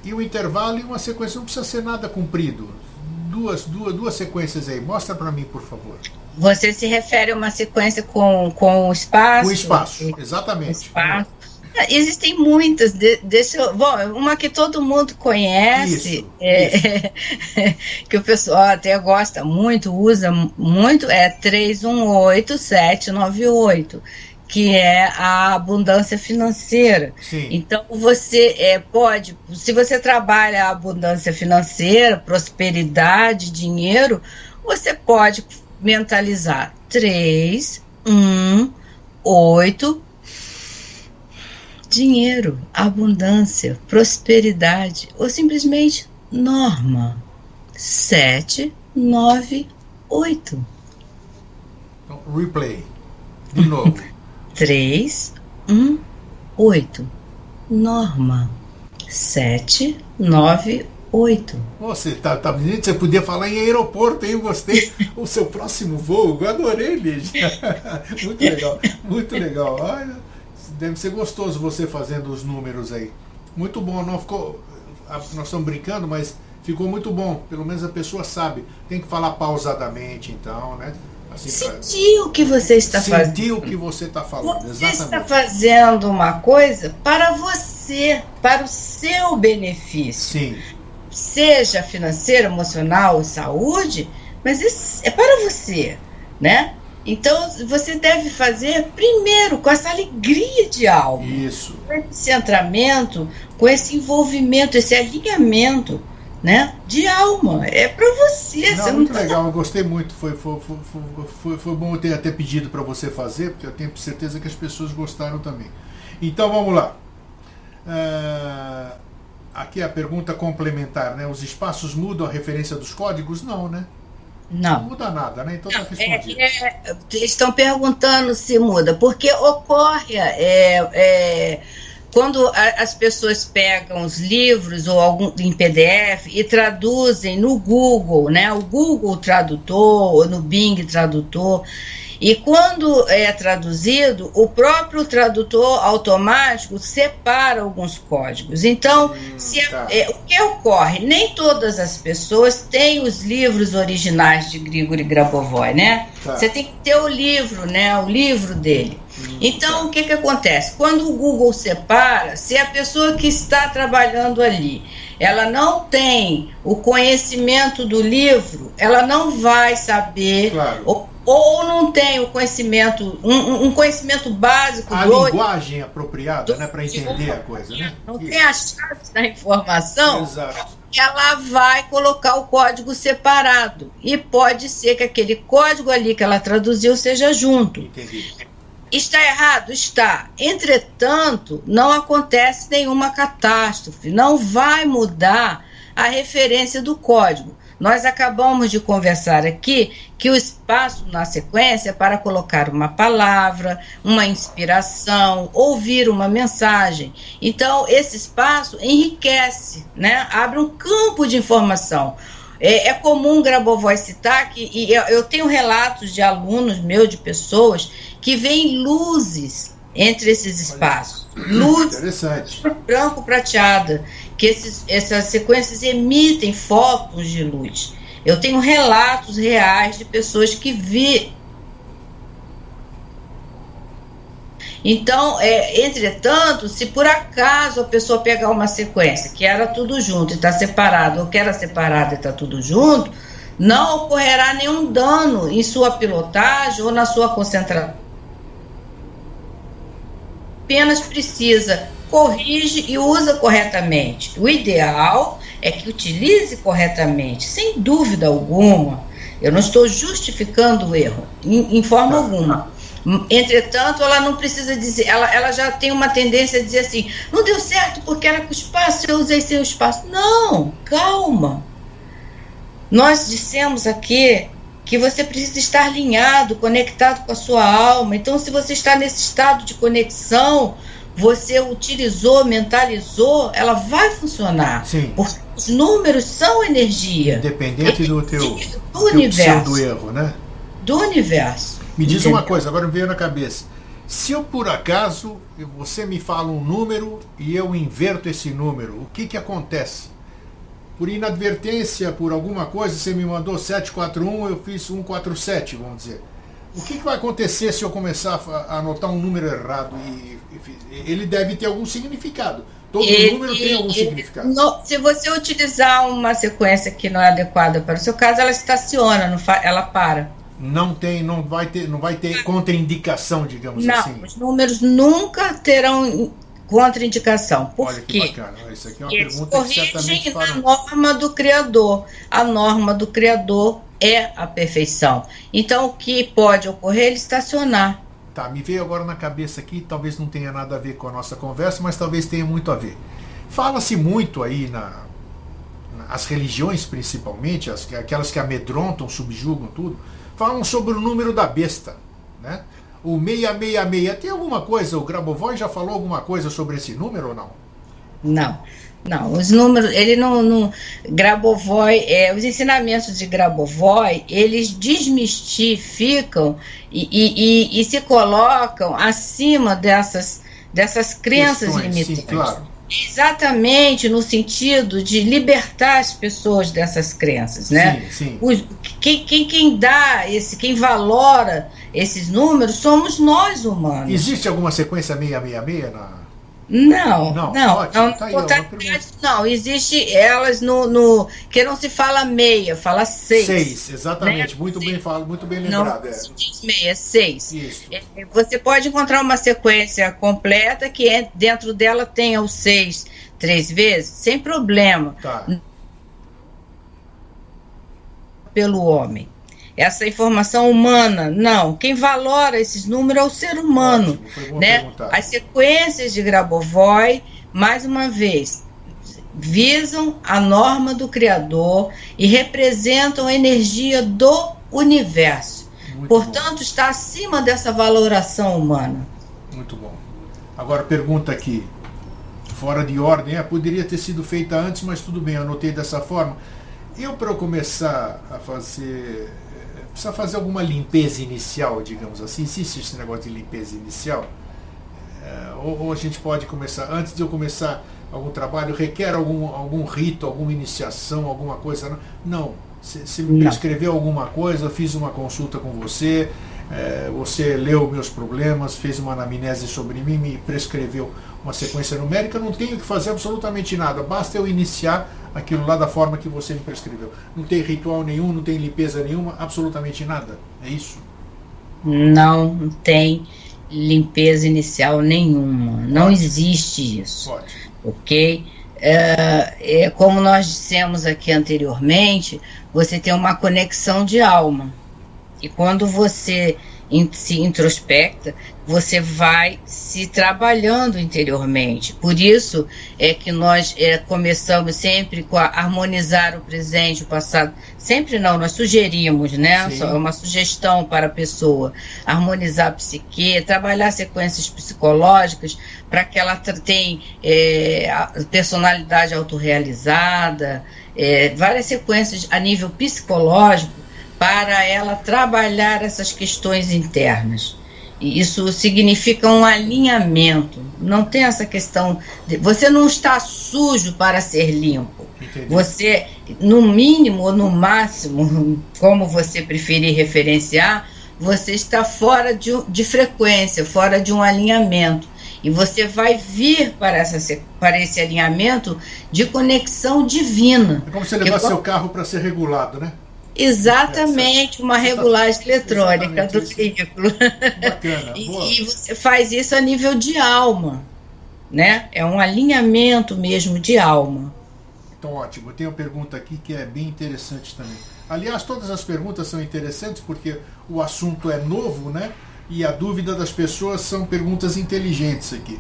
e o intervalo e uma sequência. Não precisa ser nada comprido. Duas sequências aí. Mostra para mim, por favor. Você se refere a uma sequência com o espaço? Com o espaço, exatamente. Espaço. Existem muitas, bom, uma que todo mundo conhece, que o pessoal até gosta muito, usa muito, é 318798, que é a abundância financeira. Sim. Então você pode, se você trabalha a abundância financeira, prosperidade, dinheiro, você pode mentalizar 318 dinheiro, abundância, prosperidade, ou simplesmente Norma 798. Então, replay. De novo. 318. Norma 798. Você tá dizendo que você podia falar em aeroporto, hein? Eu gostei. O seu próximo voo, eu adorei, Lígia. Muito legal, muito legal. Olha, deve ser gostoso você fazendo os números aí. Muito bom, não ficou. Nós estamos brincando, mas ficou muito bom. Pelo menos a pessoa sabe. Tem que falar pausadamente, então, né? Assim, sentir o que você está fazendo. Sentir o que você está falando, você exatamente. Está fazendo uma coisa para você, para o seu benefício. Sim. Seja financeiro, emocional, saúde, mas isso é para você, né? Então, você deve fazer primeiro com essa alegria de alma. Isso. Com esse centramento, com esse envolvimento, esse alinhamento, né, de alma. É para você. Não, você muito não legal, eu gostei muito. Foi bom eu ter até pedido para você fazer, porque eu tenho certeza que as pessoas gostaram também. Então, vamos lá. Aqui a pergunta complementar, né? Os espaços mudam a referência dos códigos? Não, né? Não muda nada, né? Então está respondido. Estão perguntando se muda, porque ocorre quando as pessoas pegam os livros ou algum em PDF e traduzem no Google, né? O Google Tradutor ou no Bing Tradutor. E quando é traduzido, o próprio tradutor automático separa alguns códigos. Então, o que ocorre? Nem todas as pessoas têm os livros originais de Grigori Grabovoi, né? Tá. Você tem que ter o livro, né? O livro dele. Então, o que acontece? Quando o Google separa, se a pessoa que está trabalhando ali, ela não tem o conhecimento do livro, ela não vai saber... Claro. Ou não tem o conhecimento, um conhecimento básico. A linguagem apropriada, né, para entender a coisa, né? Não tem a chave da informação. Exato. Ela vai colocar o código separado. E pode ser que aquele código ali que ela traduziu seja junto. Entendi. Está errado? Está. Entretanto, não acontece nenhuma catástrofe. Não vai mudar a referência do código. Nós acabamos de conversar aqui que o espaço na sequência é para colocar uma palavra, uma inspiração, ouvir uma mensagem. Então, esse espaço enriquece, né? Abre um campo de informação. É comum Grabovoi citar e eu tenho relatos de alunos meus, de pessoas, que veem luzes entre esses espaços. Luz branco prateada, que essas sequências emitem fótons de luz. Eu tenho relatos reais de pessoas que vi. Então, entretanto, se por acaso a pessoa pegar uma sequência que era tudo junto e está separado, ou que era separado e está tudo junto, não ocorrerá nenhum dano em sua pilotagem ou na sua concentração. Apenas precisa, corrige e usa corretamente. O ideal é que utilize corretamente, sem dúvida alguma. Eu não estou justificando o erro, em forma alguma. Entretanto, ela não precisa dizer, ela já tem uma tendência a dizer assim, não deu certo porque era com espaço, eu usei sem o espaço. Não, calma. Nós dissemos aqui que você precisa estar alinhado, conectado com a sua alma. Então, se você está nesse estado de conexão, você utilizou, mentalizou, ela vai funcionar. Sim. Porque os números são energia. Independente do universo. Do erro, né? Do universo. Me diz uma coisa, agora me veio na cabeça. Se eu, por acaso, você me fala um número e eu inverto esse número, o que acontece? Por inadvertência, por alguma coisa, você me mandou 741, eu fiz 147, vamos dizer. O que vai acontecer se eu começar a anotar um número errado? Ele deve ter algum significado. Todo número tem algum significado. Se você utilizar uma sequência que não é adequada para o seu caso, ela estaciona, ela para. Não vai ter contraindicação, digamos assim. Não, os números nunca terão contraindicação. Por Olha quê? que bacana. Isso aqui é uma Eles pergunta que certamente corrigem a norma do Criador. A norma do Criador é a perfeição. Então, o que pode ocorrer é ele estacionar. Tá, me veio agora na cabeça aqui, talvez não tenha nada a ver com a nossa conversa, mas talvez tenha muito a ver. Fala-se muito aí as religiões, principalmente, aquelas que amedrontam, subjugam tudo, falam sobre o número da besta, né? O 666, tem alguma coisa, o Grabovoi já falou alguma coisa sobre esse número ou não? Não, os números, ele não Grabovoi, os ensinamentos de Grabovoi, eles desmistificam e se colocam acima dessas crenças limitantes. Sim, claro. Exatamente no sentido de libertar as pessoas dessas crenças, né? Sim. Quem valora esses números somos nós humanos. Existe alguma sequência 666 na... Não, existe elas que não se fala meia, fala 6. 6, exatamente, né? Muito bem lembrado. Não se diz meia, 6. Isso. Você pode encontrar uma sequência completa que dentro dela tenha o 6 3 vezes, sem problema. Tá. Pelo homem. Essa informação humana, não. Quem valora esses números é o ser humano. Ótimo, né? As sequências de Grabovoi, mais uma vez, visam a norma do Criador e representam a energia do universo. Portanto, está acima dessa valoração humana. Muito bom. Agora, pergunta aqui, fora de ordem, poderia ter sido feita antes, mas tudo bem, eu anotei dessa forma. Para eu começar a fazer... Precisa fazer alguma limpeza inicial, digamos assim? Existe esse negócio de limpeza inicial? Ou a gente pode começar, antes de eu começar algum trabalho, requer algum rito, alguma iniciação, alguma coisa? Não. Você me prescreveu alguma coisa, eu fiz uma consulta com você, você leu meus problemas, fez uma anamnese sobre mim, me prescreveu uma sequência numérica, eu não tenho que fazer absolutamente nada, basta eu iniciar aquilo lá da forma que você me prescreveu. Não tem ritual nenhum, não tem limpeza nenhuma, absolutamente nada. É isso? Não tem limpeza inicial nenhuma. Não existe isso. Pode. Ok? Como nós dissemos aqui anteriormente, você tem uma conexão de alma. E quando você se introspecta, você vai se trabalhando interiormente. Por isso é que nós começamos sempre com harmonizar o presente, o passado. Sempre não, nós sugerimos, né? Sim. É uma sugestão para a pessoa. Harmonizar a psique, trabalhar sequências psicológicas para que ela tenha personalidade autorrealizada, várias sequências a nível psicológico, para ela trabalhar essas questões internas. E isso significa um alinhamento. Não tem essa questão você não está sujo para ser limpo. Entendi. Você, no mínimo ou no máximo, como você preferir referenciar, você está fora de frequência, fora de um alinhamento. E você vai vir para esse alinhamento de conexão divina. É como se levar seu carro para ser regulado, né? Exatamente, uma regulagem eletrônica do veículo. Bacana. E você faz isso a nível de alma, né? É um alinhamento mesmo de alma. Então, ótimo. Tem uma pergunta aqui que é bem interessante também. Aliás, todas as perguntas são interessantes porque o assunto é novo, né? E a dúvida das pessoas são perguntas inteligentes aqui.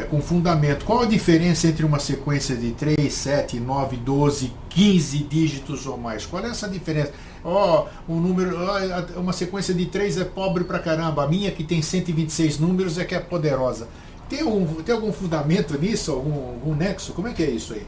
Com fundamento. Qual a diferença entre uma sequência de 3, 7, 9, 12, 15 dígitos ou mais? Qual é essa diferença? Uma sequência de 3 é pobre pra caramba, a minha que tem 126 números é que é poderosa. Tem algum fundamento nisso? Algum nexo? Como é que é isso aí?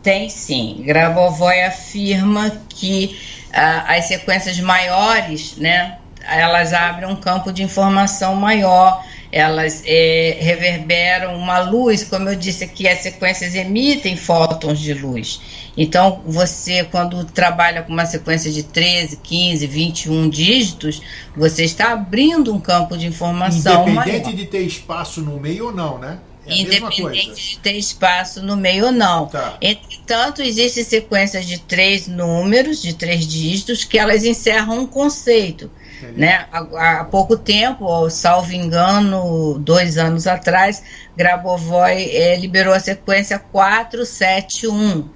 Tem sim. Grabovoi afirma que as sequências maiores, né, elas abrem um campo de informação maior, elas reverberam uma luz, como eu disse aqui, as sequências emitem fótons de luz. Então, você, quando trabalha com uma sequência de 13, 15, 21 dígitos, você está abrindo um campo de informação independente maior. de ter espaço no meio ou não, né? É Independente de ter espaço no meio ou não. Tá. Entretanto, existem sequências de 3 números, de 3 dígitos, que elas encerram um conceito. Né? Há pouco tempo, salvo engano, 2 anos atrás, Grabovoi liberou a sequência 471,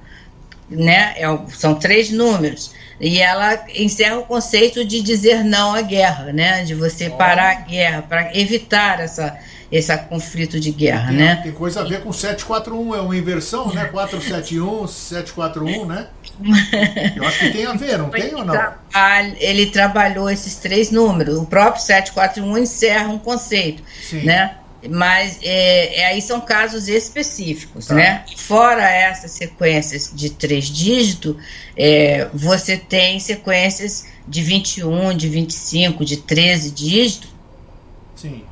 né? São 3 números. E ela encerra o conceito de dizer não à guerra, né? De você parar a guerra, para evitar esse conflito de guerra, né? Tem coisa a ver com 741, é uma inversão, né? 471, 741, né? Eu acho que tem a ver, não tem ou não? Ele trabalhou esses 3 números. O próprio 741 encerra um conceito, sim, né? Mas aí são casos específicos, tá, né? Fora essas sequências de 3 dígitos, você tem sequências de 21, de 25, de 13 dígitos. Sim.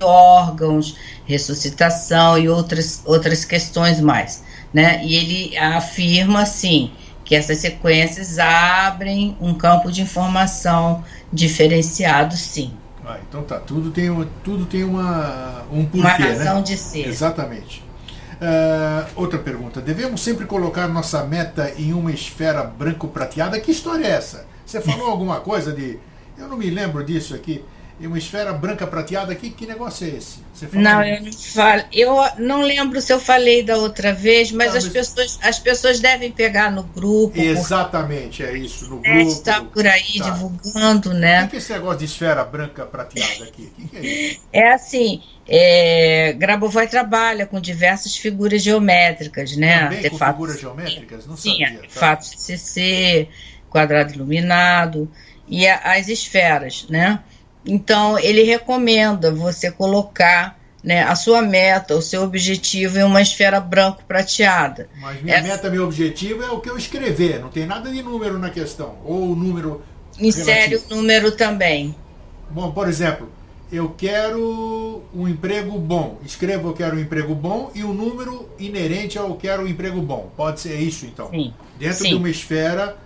Órgãos, ressuscitação e outras questões mais, né? E ele afirma, sim, que essas sequências abrem um campo de informação diferenciado, sim. Então tá, tudo tem um porquê, uma razão, né, de ser. Exatamente. Outra pergunta, devemos sempre colocar nossa meta em uma esfera branco-prateada? Que história é essa? Você falou alguma coisa de... Eu não me lembro disso aqui. E uma esfera branca prateada, que negócio é esse? Você falou? Não, eu não falo. Eu não lembro se eu falei da outra vez, mas, as pessoas devem pegar no grupo. Exatamente, é isso, no grupo. Está por aí divulgando, né? O que é esse negócio de esfera branca prateada aqui? O que é isso? É assim, Grabovoi trabalha com diversas figuras geométricas, né? Também com figuras geométricas? Não sabia. Sim, artefatos de CC, quadrado iluminado e as esferas, né? Então, ele recomenda você colocar, né, a sua meta, o seu objetivo em uma esfera branco-prateada. Mas meu objetivo é o que eu escrever, não tem nada de número na questão, ou o número insere relativo. O número também. Bom, por exemplo, eu quero um emprego bom, escrevo eu quero um emprego bom e o número inerente ao quero um emprego bom. Pode ser isso, então? Sim. Dentro de uma esfera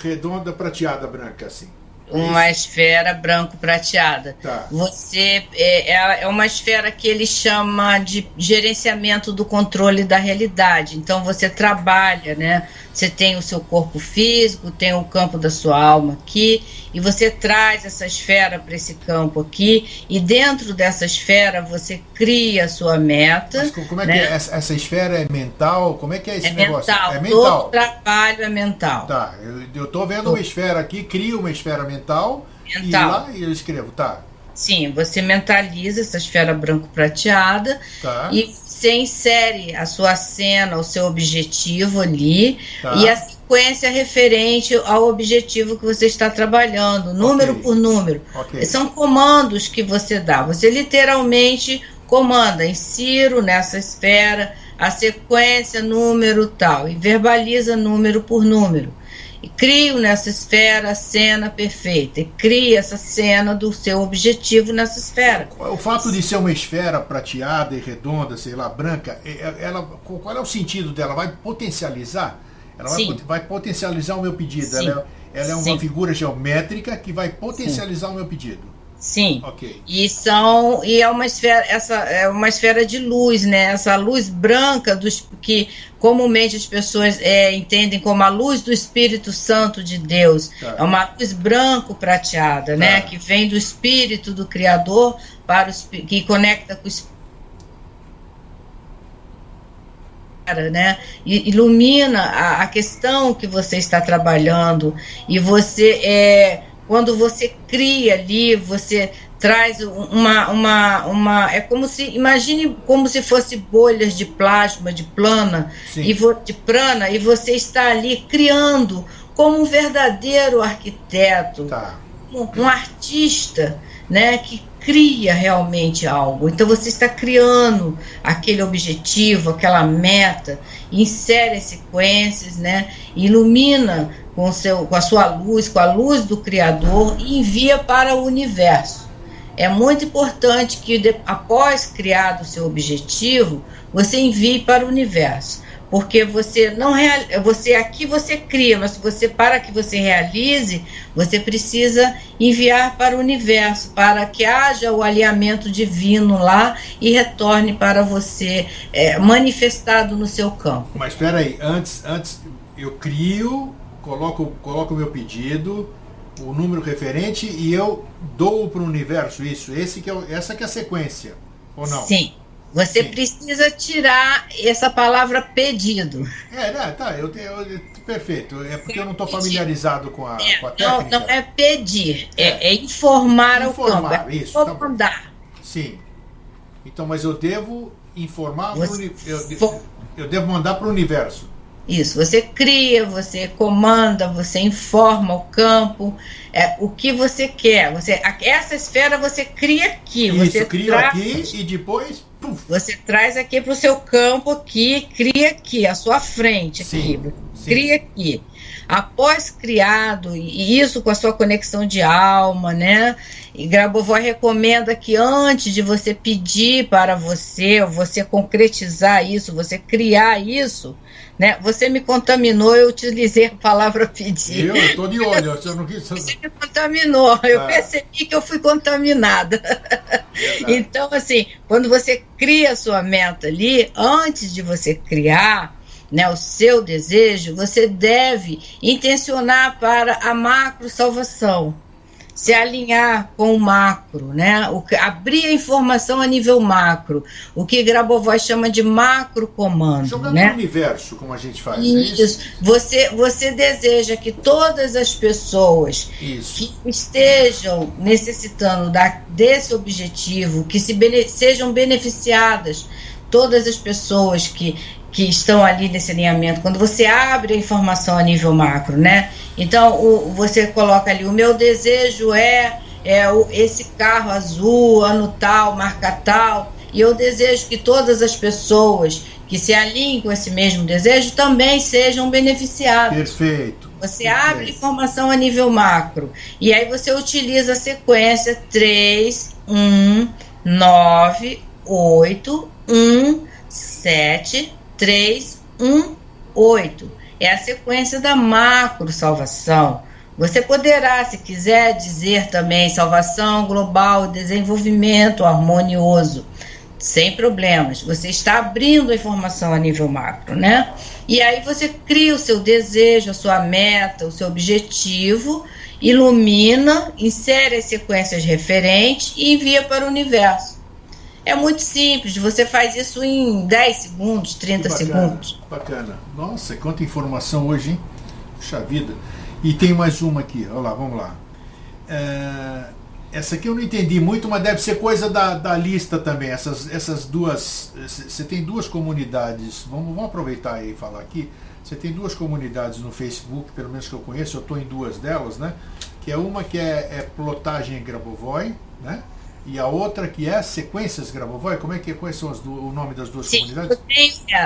redonda, prateada, branca, assim. Uma esfera branco-prateada. Tá. Você é uma esfera que ele chama de gerenciamento do controle da realidade. Então você trabalha, né? Você tem o seu corpo físico, tem o campo da sua alma aqui, e você traz essa esfera para esse campo aqui, e dentro dessa esfera você cria a sua meta. Mas como é, né, que é? Essa esfera é mental? Como é que é esse negócio? Mental. É mental. Todo trabalho é mental. Tá, eu estou vendo uma esfera aqui, crio uma esfera mental. E lá eu escrevo, tá? Sim, você mentaliza essa esfera branco-prateada, tá, e você insere a sua cena, o seu objetivo ali, tá, e a sequência referente ao objetivo que você está trabalhando, número por número. São comandos que você dá. Você literalmente comanda, insiro nessa esfera a sequência, número tal, e verbaliza número por número. E crio nessa esfera a cena perfeita, e cria essa cena do seu objetivo nessa esfera. O fato de ser uma esfera prateada e redonda, sei lá, branca, qual é o sentido dela? Vai potencializar? Ela vai potencializar o meu pedido. Ela é uma figura geométrica que vai potencializar o meu pedido. Sim. E é uma esfera, é uma esfera de luz, né? Essa luz branca que comumente as pessoas entendem como a luz do Espírito Santo de Deus. Tá. É uma luz branco prateada, né? Que vem do Espírito do Criador que conecta com o Espírito, né? E ilumina a questão que você está trabalhando, e você quando você cria ali, você traz é como se, imagine como se fosse bolhas de plasma, de prana, e você está ali criando como um verdadeiro arquiteto, um artista, né, que cria realmente algo. Então você está criando aquele objetivo, aquela meta, insere as sequências, né, ilumina com a sua luz, com a luz do Criador, e envia para o universo. É muito importante que após criado o seu objetivo, você envie para o universo, porque você não você aqui você cria, mas para que você realize, você precisa enviar para o universo, para que haja o alinhamento divino lá e retorne para você manifestado no seu campo. Mas espera aí, antes eu crio, coloco o meu pedido, o número referente e eu dou para o universo isso. Essa que é a sequência, ou não? Sim. Você precisa tirar essa palavra pedido. Tá, perfeito. É porque eu não estou familiarizado com a técnica. Não é pedir, é informar ao campo. Isso, comandar. Tá. Sim. Então, mas eu devo informar, eu devo mandar para o universo. Isso, você cria, você comanda, você informa o campo, o que você quer. Essa esfera você cria aqui. Isso, cria aqui e depois... Puf. Você traz aqui para o seu campo aqui, cria aqui, à sua frente aqui. Sim. Cria aqui. Após criado, e isso com a sua conexão de alma, né? E Grabovoi recomenda que antes de você pedir para você concretizar isso, você criar isso, né? Você me contaminou, eu utilizei a palavra pedir. Eu estou de olho, eu não quis... Você me contaminou, eu percebi que eu fui contaminada. Então, assim, quando você cria a sua meta ali, antes de você criar, né, o seu desejo, você deve intencionar para a macro salvação, se alinhar com o macro, né? Abrir a informação a nível macro, o que Grabovoi chama de macro comando. Jogando né? no universo, como a gente faz. Isso. Você deseja que todas as pessoas que estejam necessitando desse objetivo, que sejam beneficiadas, todas as pessoas que estão ali nesse alinhamento, quando você abre a informação a nível macro, né? Então, você coloca ali, o meu desejo esse carro azul, ano tal, marca tal, e eu desejo que todas as pessoas que se alinhem com esse mesmo desejo também sejam beneficiadas. Perfeito. Você abre a informação a nível macro, e aí você utiliza a sequência 3, 1, 9, 8, 1, 7, 3, 1, 8. É a sequência da macro salvação. Você poderá, se quiser, dizer também salvação global, desenvolvimento harmonioso, sem problemas. Você está abrindo a informação a nível macro, né? E aí você cria o seu desejo, a sua meta, o seu objetivo, ilumina, insere as sequências referentes e envia para o universo. É muito simples, você faz isso em 10 segundos, 30 segundos. Bacana. Nossa, quanta informação hoje, hein? Puxa vida. E tem mais uma aqui, olha lá, vamos lá. Essa aqui eu não entendi muito, mas deve ser coisa da lista também. Essas duas, você tem duas comunidades, vamos aproveitar e falar aqui. Você tem duas comunidades no Facebook, pelo menos que eu conheço, eu estou em duas delas, né? Que é uma que é Plotagem Grabovoi, né? E a outra que é Sequências Grabovoi. Quais são o nome das duas comunidades?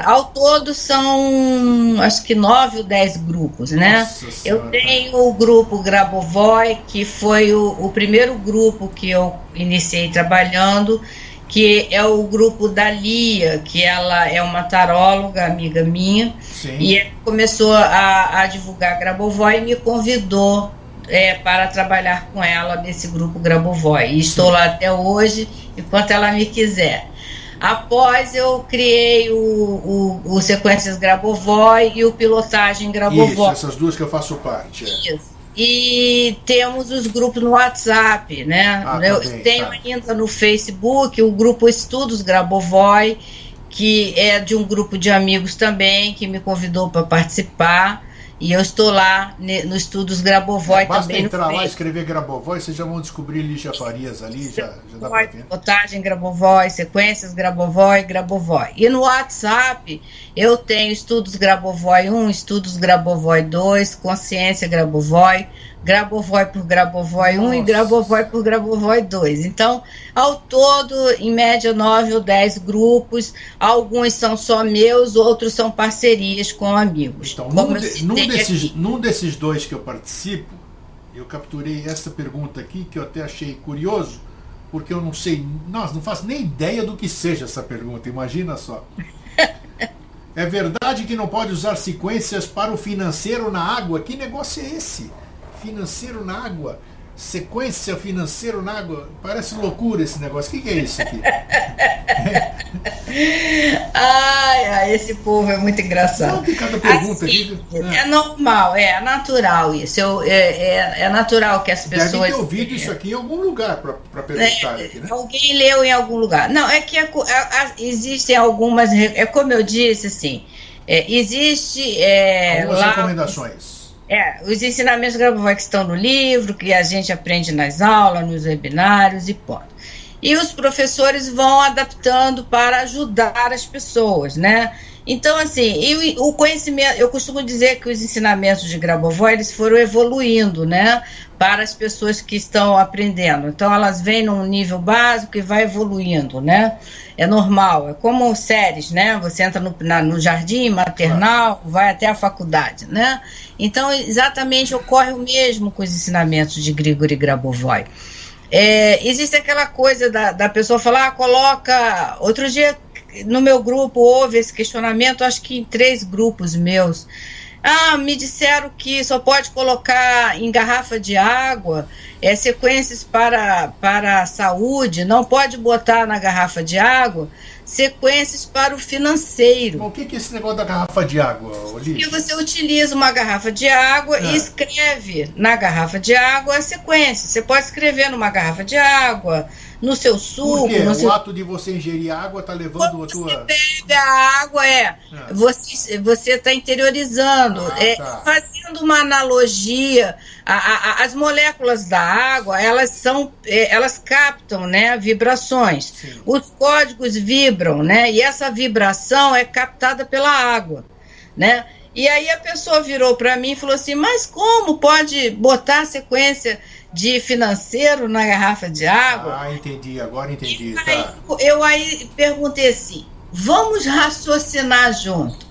Ao todo são, acho que 9 ou 10 grupos, né? Nossa Senhora. Eu tenho o grupo Grabovoi, que foi o primeiro grupo que eu iniciei trabalhando, que é o grupo da Lia, que ela é uma taróloga, amiga minha. Sim. E ela começou a divulgar Grabovoi e me convidou para trabalhar com ela nesse grupo Grabovoi. E estou lá até hoje, enquanto ela me quiser. Após eu criei o Sequências Grabovoi e o Pilotagem Grabovoi. Isso, essas duas que eu faço parte. Isso. E temos os grupos no WhatsApp, né? Eu tenho ainda no Facebook o grupo Estudos Grabovoi, que é de um grupo de amigos também, que me convidou para participar. E eu estou lá no Estudos Grabovoi também. Basta entrar lá, escrever Grabovoi, vocês já vão descobrir Lígia Farias ali, já dá para ver. Pilotagem Grabovoi, Sequências Grabovoi, Grabovoi. E no WhatsApp eu tenho Estudos Grabovoi 1, Estudos Grabovoi 2, Consciência Grabovoi, Grabovoi por Grabovoi 1 e Grabovoi por Grabovoi 2. Então, ao todo, em média, 9 ou 10 grupos. Alguns são só meus, outros são parcerias com amigos. Então, num desses dois que eu participo, eu capturei essa pergunta aqui, que eu até achei curioso, porque eu não sei, não faço nem ideia do que seja essa pergunta, imagina só. É verdade que não pode usar sequências para o financeiro na água? Que negócio é esse? Financeiro na água? Sequência financeiro na água? Parece loucura esse negócio. O que é isso aqui? Ai, esse povo é muito engraçado. Não, tem cada pergunta assim, aqui. É normal, é natural isso. É natural que as pessoas... Devem ter ouvido isso aqui em algum lugar para perguntar aqui, né? Alguém leu em algum lugar. Não, é que existem algumas... É como eu disse, assim, existe... algumas recomendações. Os ensinamentos Grabovoi que estão no livro, que a gente aprende nas aulas, nos webinários e ponto. E os professores vão adaptando para ajudar as pessoas, né? Então, assim, o conhecimento, eu costumo dizer que os ensinamentos de Grabovoi, eles foram evoluindo, né? Para as pessoas que estão aprendendo. Então, elas vêm num nível básico e vai evoluindo, né? É normal, é como séries, né? Você entra no jardim maternal, vai até a faculdade, né? Então, exatamente ocorre o mesmo com os ensinamentos de Grigori Grabovoi. Existe aquela coisa da pessoa falar, coloca... Outro dia, no meu grupo, houve esse questionamento, acho que em 3 grupos meus. Me disseram que só pode colocar em garrafa de água sequências para a saúde, não pode botar na garrafa de água sequências para o financeiro. Bom, o que é esse negócio da garrafa de água, Olívia? Porque você utiliza uma garrafa de água e escreve na garrafa de água a sequência. Você pode escrever numa garrafa de água, no seu suco... Por quê? O ato de você ingerir água está levando a tua... Você bebe a água, você está interiorizando, fazendo uma analogia. As moléculas da água, elas captam, né, vibrações. Sim. Os códigos vibram, né, e essa vibração é captada pela água, né? E aí a pessoa virou para mim e falou assim, mas como pode botar a sequência de financeiro na garrafa de água? Entendi, agora entendi. Eu aí perguntei assim, vamos raciocinar junto.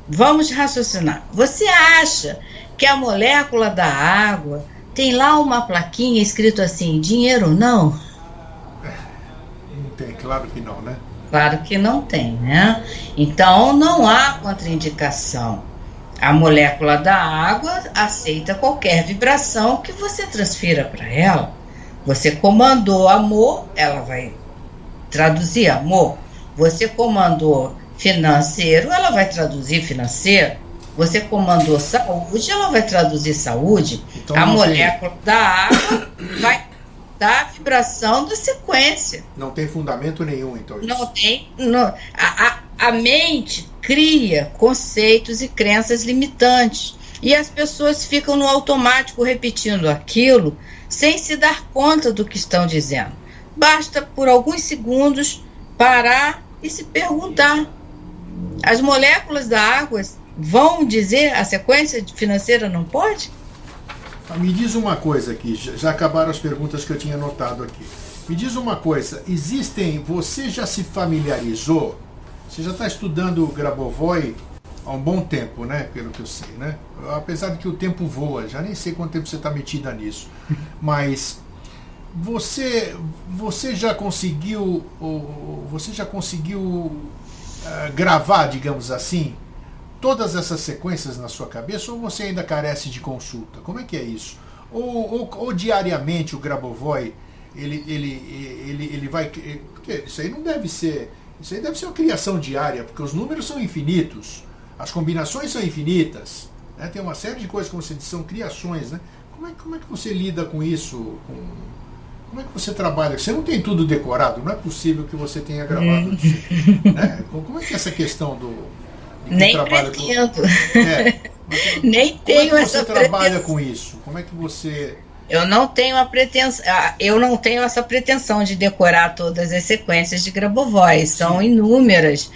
Vamos raciocinar. Você acha que a molécula da água tem lá uma plaquinha escrito assim, dinheiro não? Não tem, claro que não, né? Claro que não tem, né? Então não há contraindicação. A molécula da água aceita qualquer vibração que você transfira para ela. Você comandou amor, ela vai traduzir amor. Você comandou financeiro, ela vai traduzir financeiro. Você comandou saúde, ela vai traduzir saúde. Então, a molécula da água vai dar a vibração da sequência. Não tem fundamento nenhum, então. Isso. Não tem. A mente cria conceitos e crenças limitantes. E as pessoas ficam no automático repetindo aquilo sem se dar conta do que estão dizendo. Basta por alguns segundos parar e se perguntar. As moléculas da água vão dizer a sequência financeira não pode? Me diz uma coisa aqui, já acabaram as perguntas que eu tinha anotado aqui. Me diz uma coisa, você já se familiarizou, você já está estudando Grabovoi há um bom tempo, né? Pelo que eu sei, né? Apesar de que o tempo voa, já nem sei quanto tempo você está metida nisso. Mas você já conseguiu gravar, digamos assim, todas essas sequências na sua cabeça, ou você ainda carece de consulta? Como é que é isso? Ou diariamente o Grabovoi ele vai... Porque isso aí não deve ser... Isso aí deve ser uma criação diária, porque os números são infinitos, as combinações são infinitas, né? Tem uma série de coisas, como você disse, são criações, né? Como é que você lida com isso? Como é que você trabalha? Você não tem tudo decorado, não é possível que você tenha gravado, né? Como é que é essa questão do... Nem pretendo. Nem tenho essa pretensão. Como é que você trabalha com isso? Como é que você... Eu não tenho essa pretensão de decorar todas as sequências de Grabovoi. São inúmeras.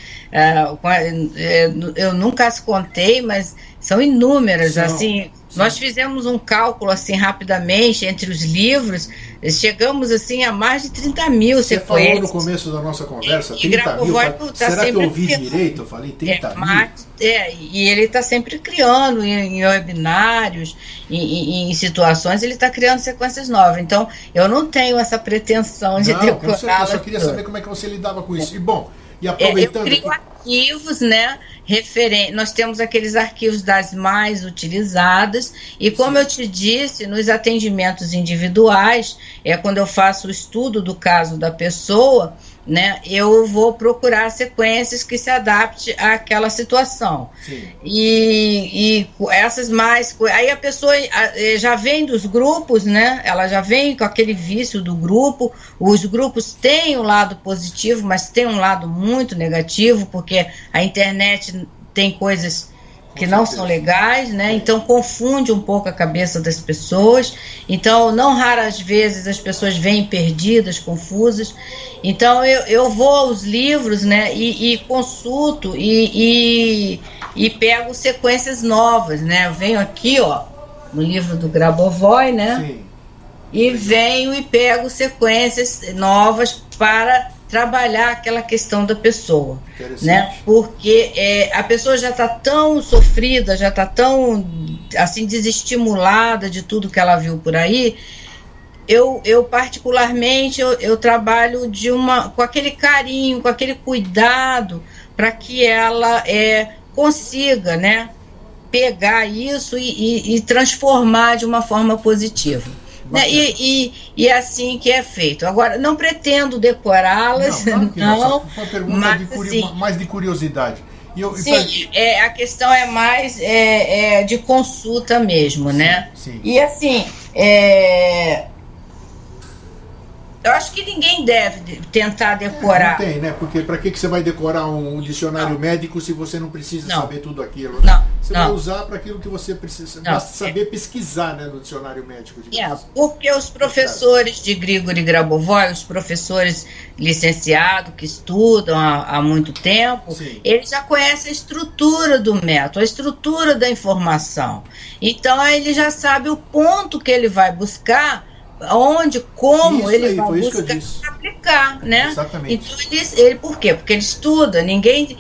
Eu nunca as contei, mas são inúmeras. Assim, nós fizemos um cálculo assim rapidamente entre os livros. Chegamos assim a mais de 30 mil sequências. Você falou no começo da nossa conversa, 30 mil. Será que eu ouvi direito? Eu falei 30 mil? E ele está sempre criando em webinários, em situações, ele está criando sequências novas. Então, eu não tenho essa pretensão de decorar. Eu só queria saber como é que você lidava com isso. E bom, E aproveitando... Eu crio arquivos, né? Nós temos aqueles arquivos das mais utilizadas, e como eu te disse, nos atendimentos individuais, quando eu faço o estudo do caso da pessoa, né, eu vou procurar sequências que se adaptem àquela situação. Sim. E essas mais... Aí a pessoa já vem dos grupos, né? Ela já vem com aquele vício do grupo. Os grupos têm um lado positivo, mas tem um lado muito negativo, porque a internet tem coisas que não são legais, né? Então confunde um pouco a cabeça das pessoas. Então, não raras vezes as pessoas vêm perdidas, confusas. Então eu vou aos livros, né? E consulto e pego sequências novas, né? Eu venho aqui, ó, no livro do Grabovoi, né? Sim. E venho e pego sequências novas para trabalhar aquela questão da pessoa, né? Porque a pessoa já está tão sofrida, já está tão assim desestimulada de tudo que ela viu por aí. Eu particularmente eu trabalho com aquele carinho, com aquele cuidado, para que ela consiga, né, pegar isso e transformar de uma forma positiva. Né? E é assim que é feito. Agora, não pretendo decorá-las, não. Foi uma pergunta mais de curiosidade. Sim, a questão é mais de consulta mesmo, sim, né? Sim. E assim, eu acho que ninguém deve tentar decorar. Não tem, né? Porque para que você vai decorar um dicionário médico se você não precisa saber tudo aquilo? Não. Você vai usar para aquilo que você precisa. Basta saber pesquisar, né, no dicionário médico. Porque os professores de Grigori Grabovoi, os professores licenciados que estudam há muito tempo, sim, eles já conhecem a estrutura do método, a estrutura da informação. Então, aí ele já sabe o ponto que ele vai buscar, onde, como isso ele vai buscar aplicar, né? Exatamente. Então ele por quê? Porque ele estuda, ninguém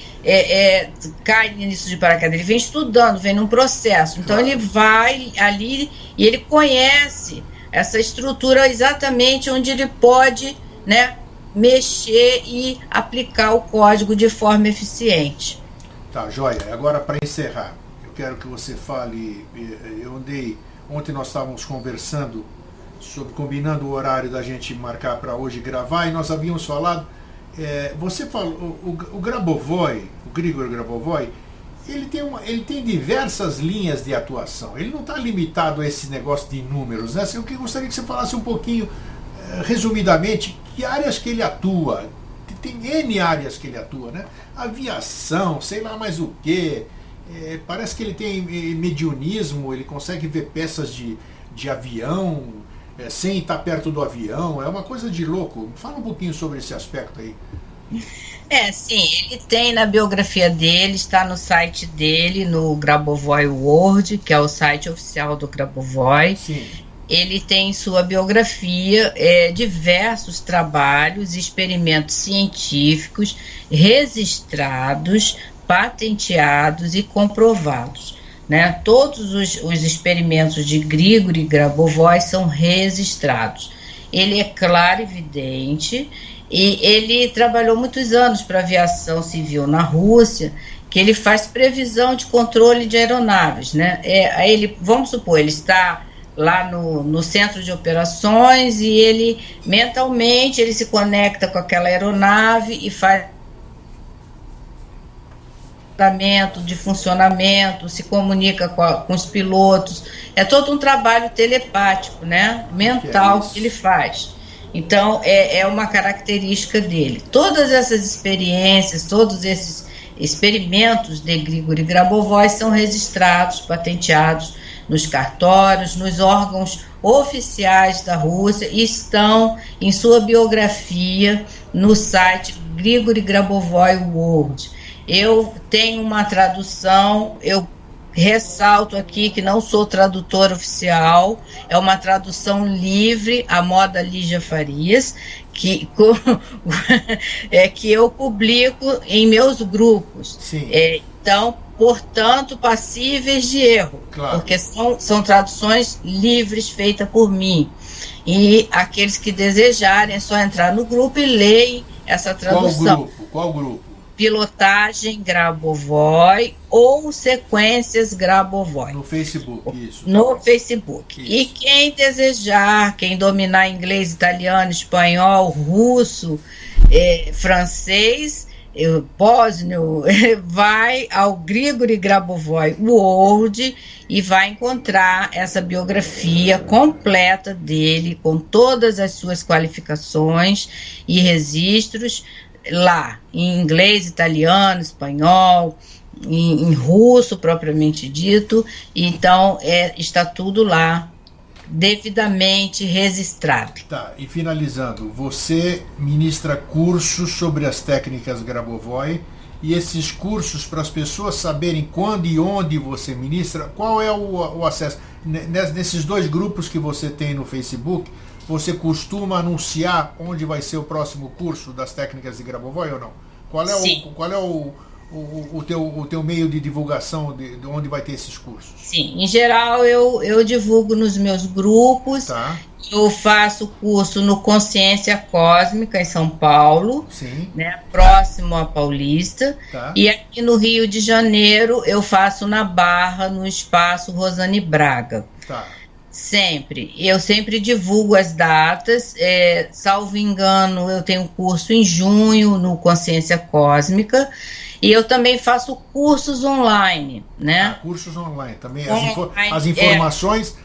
cai nisso de paraquedas, ele vem estudando, vem num processo, então ele vai ali e ele conhece essa estrutura exatamente onde ele pode, né, mexer e aplicar o código de forma eficiente. Tá, joia. Agora, para encerrar, eu quero que você fale, ontem nós estávamos conversando combinando o horário da gente marcar para hoje gravar, e nós havíamos falado, você falou, o Grabovoi, o Grigori Grabovoi, ele tem diversas linhas de atuação, ele não está limitado a esse negócio de números, né? Eu gostaria que você falasse um pouquinho, resumidamente, que áreas que ele atua. Tem N áreas que ele atua, né? Aviação, sei lá mais o que, parece que ele tem mediunismo, ele consegue ver peças de avião, sem estar perto do avião, é uma coisa de louco. Fala um pouquinho sobre esse aspecto aí. Sim, ele tem na biografia dele, está no site dele, no Grabovoi World, que é o site oficial do Grabovoi. Sim. Ele tem em sua biografia diversos trabalhos, experimentos científicos registrados, patenteados e comprovados. Né? Todos os experimentos de Grigori Grabovoi são registrados. Ele é clarividente e ele trabalhou muitos anos para a aviação civil na Rússia, que ele faz previsão de controle de aeronaves. Né? Vamos supor, ele está lá no centro de operações e ele mentalmente ele se conecta com aquela aeronave e faz de funcionamento, se comunica com os pilotos, é todo um trabalho telepático, né, mental que ele faz. Então é uma característica dele. Todas essas experiências, todos esses experimentos de Grigori Grabovoi são registrados, patenteados nos cartórios, nos órgãos oficiais da Rússia, e estão em sua biografia no site Grigori Grabovoi World. Eu tenho uma tradução, eu ressalto aqui que não sou tradutora oficial, é uma tradução livre, a moda Lígia Farias, que eu publico em meus grupos. Sim. Então, portanto, passíveis de erro, claro, porque são traduções livres feitas por mim. E aqueles que desejarem é só entrar no grupo e leem essa tradução. Qual grupo? Pilotagem Grabovoi ou Sequências Grabovoi. No Facebook, isso. No Facebook. Isso. E quem desejar, quem dominar inglês, italiano, espanhol, russo, francês, bósnio, vai ao Grigori Grabovoi World e vai encontrar essa biografia completa dele, com todas as suas qualificações e registros, lá, em inglês, italiano, espanhol, em russo propriamente dito. Então está tudo lá devidamente registrado. Tá, e finalizando, você ministra cursos sobre as técnicas Grabovoi, e esses cursos, para as pessoas saberem quando e onde você ministra, qual é o acesso? Nesses 2 grupos que você tem no Facebook, você costuma anunciar onde vai ser o próximo curso das técnicas de Grabovoi ou não? Qual é o teu meio de divulgação de onde vai ter esses cursos? Sim, em geral eu divulgo nos meus grupos. Tá. Eu faço curso no Consciência Cósmica, em São Paulo, sim, né, próximo à Paulista. Tá. E aqui no Rio de Janeiro eu faço na Barra, no Espaço Rosane Braga. Tá. Eu sempre divulgo as datas, salvo engano, eu tenho curso em junho no Consciência Cósmica, e eu também faço cursos online, né? Cursos online também. As informações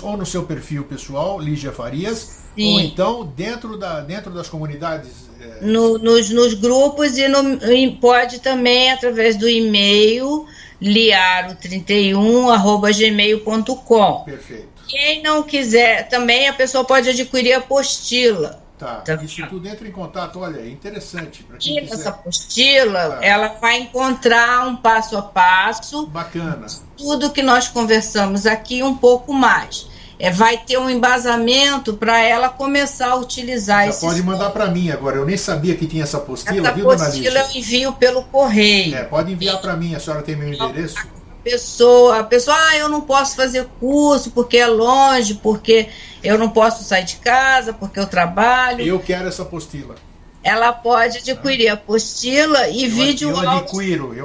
ou no seu perfil pessoal, Lígia Farias, sim, ou então dentro das comunidades. Nos grupos, e pode também através do e-mail liaro31@gmail.com. Perfeito. Quem não quiser, também a pessoa pode adquirir a apostila. Tá. Isso tudo entra em contato, olha, é interessante. E nessa apostila, ela vai encontrar um passo a passo. Bacana. Tudo que nós conversamos aqui, um pouco mais. Vai ter um embasamento para ela começar a utilizar esse. Já pode mandar para mim agora, eu nem sabia que tinha essa apostila, viu, dona Lígia? Essa apostila eu envio pelo correio. Pode enviar para mim, a senhora tem meu endereço? A pessoa, eu não posso fazer curso porque é longe, porque eu não posso sair de casa, porque eu trabalho. Eu quero essa apostila. Ela pode adquirir a apostila e Eu adquiro.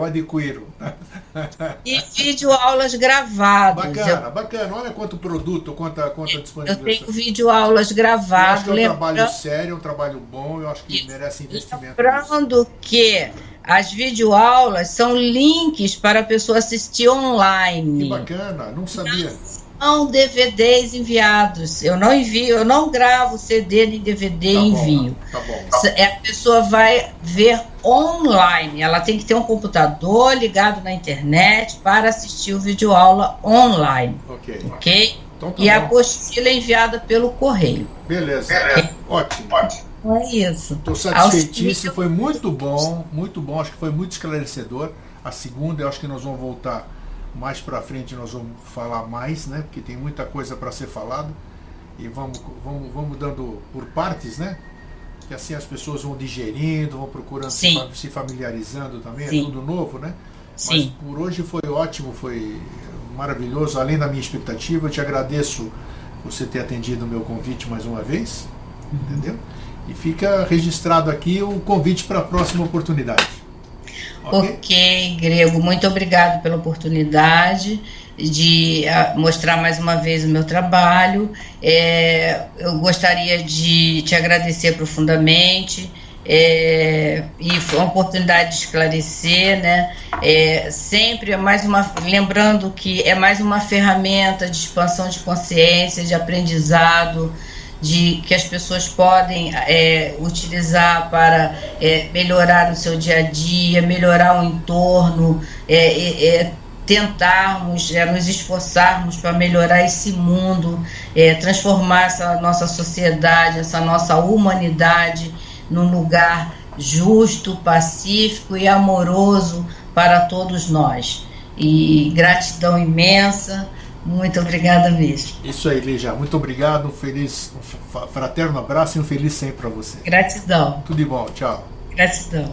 E videoaulas gravadas. Bacana. Olha quanto produto, quanta disponibilidade. Eu tenho videoaulas gravadas. Eu acho que é um trabalho sério, um trabalho bom, eu acho que merece investimento. Lembrando que as videoaulas são links para a pessoa assistir online. Que bacana, não sabia. São DVDs enviados. Eu não envio, eu não gravo CD nem DVD e envio. Tá bom. A pessoa vai ver online. Ela tem que ter um computador ligado na internet para assistir o videoaula online. Ok? Então, tá, e bom. A apostila é enviada pelo correio. Beleza. Ótimo. É isso. Estou satisfeitíssimo. Foi muito bom. Acho que foi muito esclarecedor. A segunda, eu acho que nós vamos voltar mais para frente, nós vamos falar mais, né? Porque tem muita coisa para ser falado. E vamos dando por partes, né? Que assim as pessoas vão digerindo, vão procurando se familiarizando também. Sim. É tudo novo, né? Sim. Mas por hoje foi ótimo, foi maravilhoso, além da minha expectativa. Eu te agradeço você ter atendido o meu convite mais uma vez, entendeu? E fica registrado aqui o convite para a próxima oportunidade. Ok, Grego, muito obrigado pela oportunidade de mostrar mais uma vez o meu trabalho. Eu gostaria de te agradecer profundamente, e foi uma oportunidade de esclarecer, né? Sempre lembrando que é mais uma ferramenta de expansão de consciência, de aprendizado, que as pessoas podem utilizar para melhorar o seu dia a dia, melhorar o entorno, tentarmos, nos esforçarmos para melhorar esse mundo, transformar essa nossa sociedade, essa nossa humanidade num lugar justo, pacífico e amoroso para todos nós. E gratidão imensa. Muito obrigada mesmo. Isso aí, Lígia. Muito obrigado. Um fraterno abraço e um feliz sempre para você. Gratidão. Tudo de bom. Tchau. Gratidão.